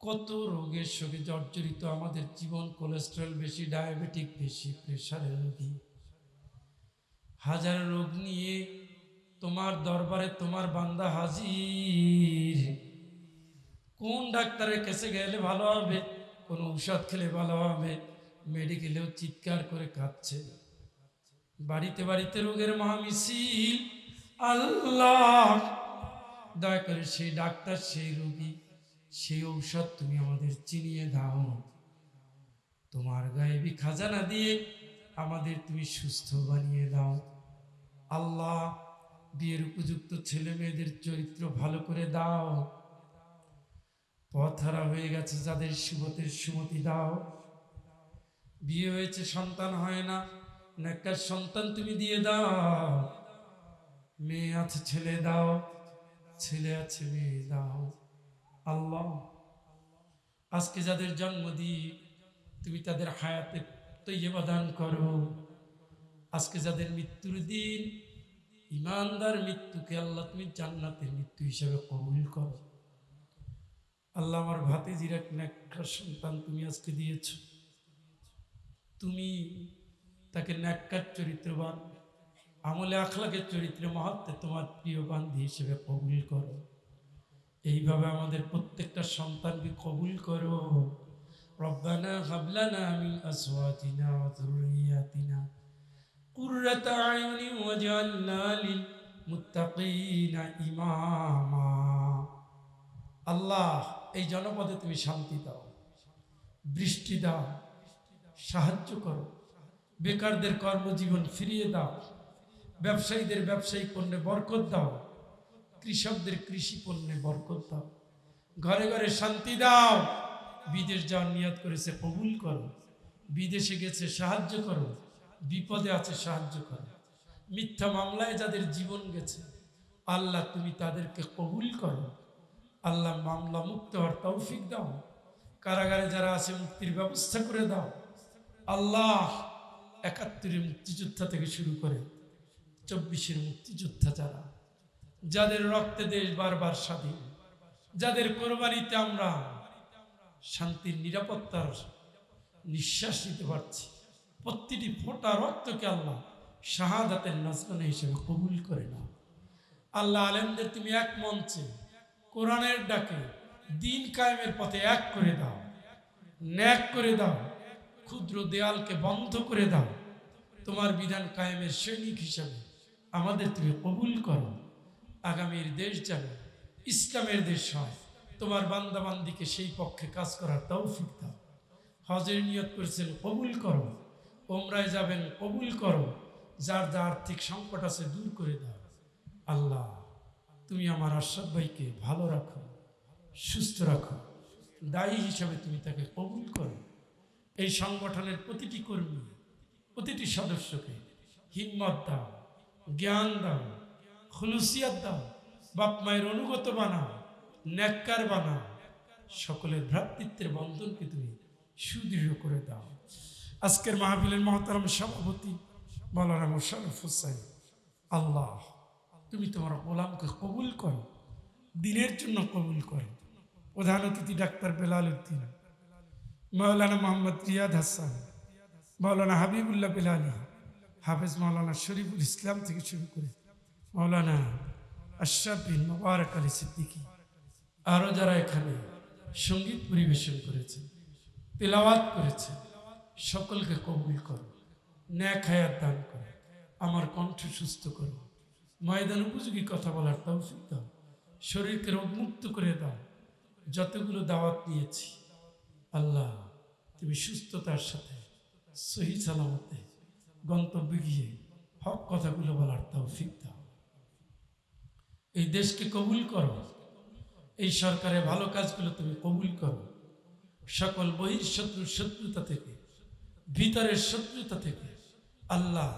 কত রোগের সঙ্গে জর্জরিত আমাদের জীবন। কোলেস্টেরল বেশি, ডায়াবেটিক বেশি, প্রেশারের রোগী, হাজার রোগ নিয়ে তোমার দরবারে তোমার বান্দা হাজির। কোন ডাক্তারের কাছে গেলে ভালো হবে, কোন ঔষধ খেলে ভালো হবে, মেডিকেলেও চিৎকার করে কাঁদছে। বাড়িতে বাড়িতে রোগের মহামিছিল। আল্লাহ দয়া করে সেই ডাক্তার, সেই রোগী, সেই ঔষধ তুমি আমাদের চিনিয়ে দাও। তোমার গায়েবী খাজানা দিয়ে আমাদের তুমি সুস্থ বানিয়ে দাও আল্লাহ। বিয়ের উপযুক্ত ছেলে মেয়েদের চরিত্র ভালো করে দাও। পথহারা হয়ে গেছে যাদের, সুবতের সুমতি দাও। বিয়ে হয়েছে সন্তান হয় না, নেককার সন্তান তুমি দিয়ে দাও। মেয়ে আছে ছেলে দাও, ছেলে আছে মেয়ে দাও আল্লাহ। আজকে যাদের জন্মদিন, তুমি তাদের হায়াতে তৈয়বা দান করো। আজকে যাদের মৃত্যুর দিন, ইমানদার মৃত্যুকে আল্লাহ তুমি জান্নাতের মৃত্যু হিসেবে কবুল করো আল্লাহ আমার ভাতিজির এক নেককার সন্তান তুমি আজকে দিয়েছ, তুমি তাকে নেককার চরিত্রবান, আমলে আখলাকের চরিত্রে মহত্বে তোমার প্রিয় বান্ধী হিসেবে কবুল করো। এইভাবে আমাদের প্রত্যেকটা সন্তানকে কবুল করো। রব্বানা হাবলানা মিন আসওয়াতিনা ওয়া যুররিয়াতিনা কুররাতা আয়ুনিন ওয়াজআলনা লিল মুত্তাকিনা ইমামা। আল্লাহ, এই জনপদে তুমি শান্তি দাও, বৃষ্টি দাও, সাহায্য করো, বেকারদের কর্মজীবন ফিরিয়ে দাও, ব্যবসায়ীদের ব্যবসায়িক পণ্যে বরকত দাও, কৃষকদের কৃষি পণ্যে বরকত দাও, ঘরে ঘরে শান্তি দাও। বিদেশ যাওয়ার নিয়ত করেছে কবুল করো, বিদেশে গেছে সাহায্য করো, বিপদে আছে সাহায্য করো। মিথ্যা মামলায় যাদের জীবন গেছে আল্লাহ তুমি তাদেরকে কবুল করো। আল্লাহ মামলা মুক্ত হওয়ার তৌফিক দাও। কারাগারে যারা আছে মুক্তির ব্যবস্থা করে দাও। আল্লাহ ৭১ মুক্তিযোদ্ধা থেকে শুরু করে ২৪ মুক্তিযোদ্ধা যাদের রক্তে দেশ বারবার স্বাধীন, যাদের কোরবানিতে আমরা শান্তির নিরাপত্তার নিঃশ্বাস নিতে পারছি, প্রতিটি ফোঁটা রক্তকে আল্লাহ শাহাদাতের নজরানা হিসেবে কবুল করে নাও। আল্লাহ, আলেমদের তুমি এক মঞ্চে কোরআনের ডাকে দিন কায়েমের পথে এক করে দাও, ন্যাক করে দাও, ক্ষুদ্র দেয়ালকে বন্ধ করে দাও। তোমার বিধান কায়েমের সৈনিক হিসাবে আমাদের তুমি কবুল করো। আগামীর দেশ যেন ইসলামের দেশ হয়, তোমার বান্দাবান্দিকে সেই পক্ষে কাজ করার তৌফিক দাও। হজের নিয়ত করেছেন কবুল করো, ওমরায় যাবেন কবুল করো, যার যা আর্থিক সংকট আছে দূর করে দাও। আল্লাহ, তুমি আমার আশরাফ ভাইকে ভালো রাখো, সুস্থ রাখো, দায়ী হিসাবে তুমি তাকে কবুল করো। এই সংগঠনের প্রতিটি কর্মী, প্রতিটি সদস্যকে হিম্মত দাও, জ্ঞান দাও, খুলুসিয়াত দাও, বাপ মায়ের অনুগত বানাও, নেককার বানাও। সকলের ভ্রাতৃত্বের বন্ধনকে তুমি সুদৃঢ় করে দাও। আজকের মাহফিলের মহতারাম সভাপতি মাওলানা মোশাররফ হোসাইন, আল্লাহ তুমি তোমার গোলামকে কবুল করো, দিনের জন্য কবুল করো। প্রধান অতিথি ডাক্তার বেলাল উদ্দিন, মাওলানা মোহাম্মদ রিয়াদ হাসান, মাওলানা হাবিবুল্লাহ বেলালি, হাফেজ মাওলানা শরীফুল ইসলাম থেকে শুরু করে মাওলানা আশরাফ বিন মুবারক আলী সিদ্দিকী, আরও যারা এখানে সঙ্গীত পরিবেশন করেছে, তেলাওয়াত করেছে, সকলকে কবুল করো, ন্যাক হায়াত দান করো, আমার কণ্ঠ সুস্থ করো, ময়দান উপযোগী কথা বলার তৌফিক দাও, শরীরকে রোগমুক্ত করে দাও। যতগুলো দাওয়াত নিয়েছি আল্লাহ তুমি সুস্থতার সাথে সহি সালামতে গন্তব্যে গিয়ে হক কথাগুলো বলার তৌফিক দাও। এই দেশকে কবুল করো, এই সরকারের ভালো কাজগুলো তুমি কবুল করো। সকল বহিঃশত্রুর শত্রুতা থেকে, ভিতরের শত্রুতা থেকে আল্লাহ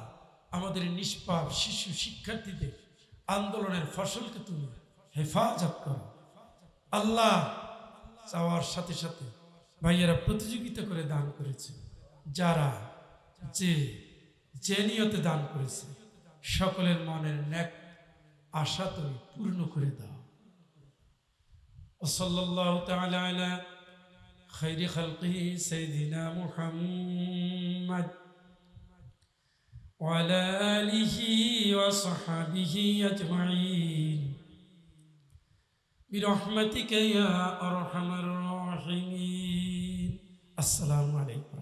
আমাদের নিষ্পাপ শিশু শিক্ষার্থীদের আন্দোলনের ফসলকে তুমি হেফাজত করো। আল্লাহ, চাওয়ার সাথে সাথে ভাইয়েরা প্রতিযোগিতা করে দান করেছে, যারা যে নিয়তে দান করেছে সকলের মনের ন্যাক আশা তুমি পূর্ণ করে দাও। সাল্লাল্লাহু তাআলা আলা খায়রি খালকিহি সাইয়্যিদিনা মুহাম্মদ ওয়া আলা আলিহি ওয়া সাহবিহি আজমাইন বিরহমাতিকা ইয়া আরহামার রাহিমিন। আসসালামু আলাইকুম।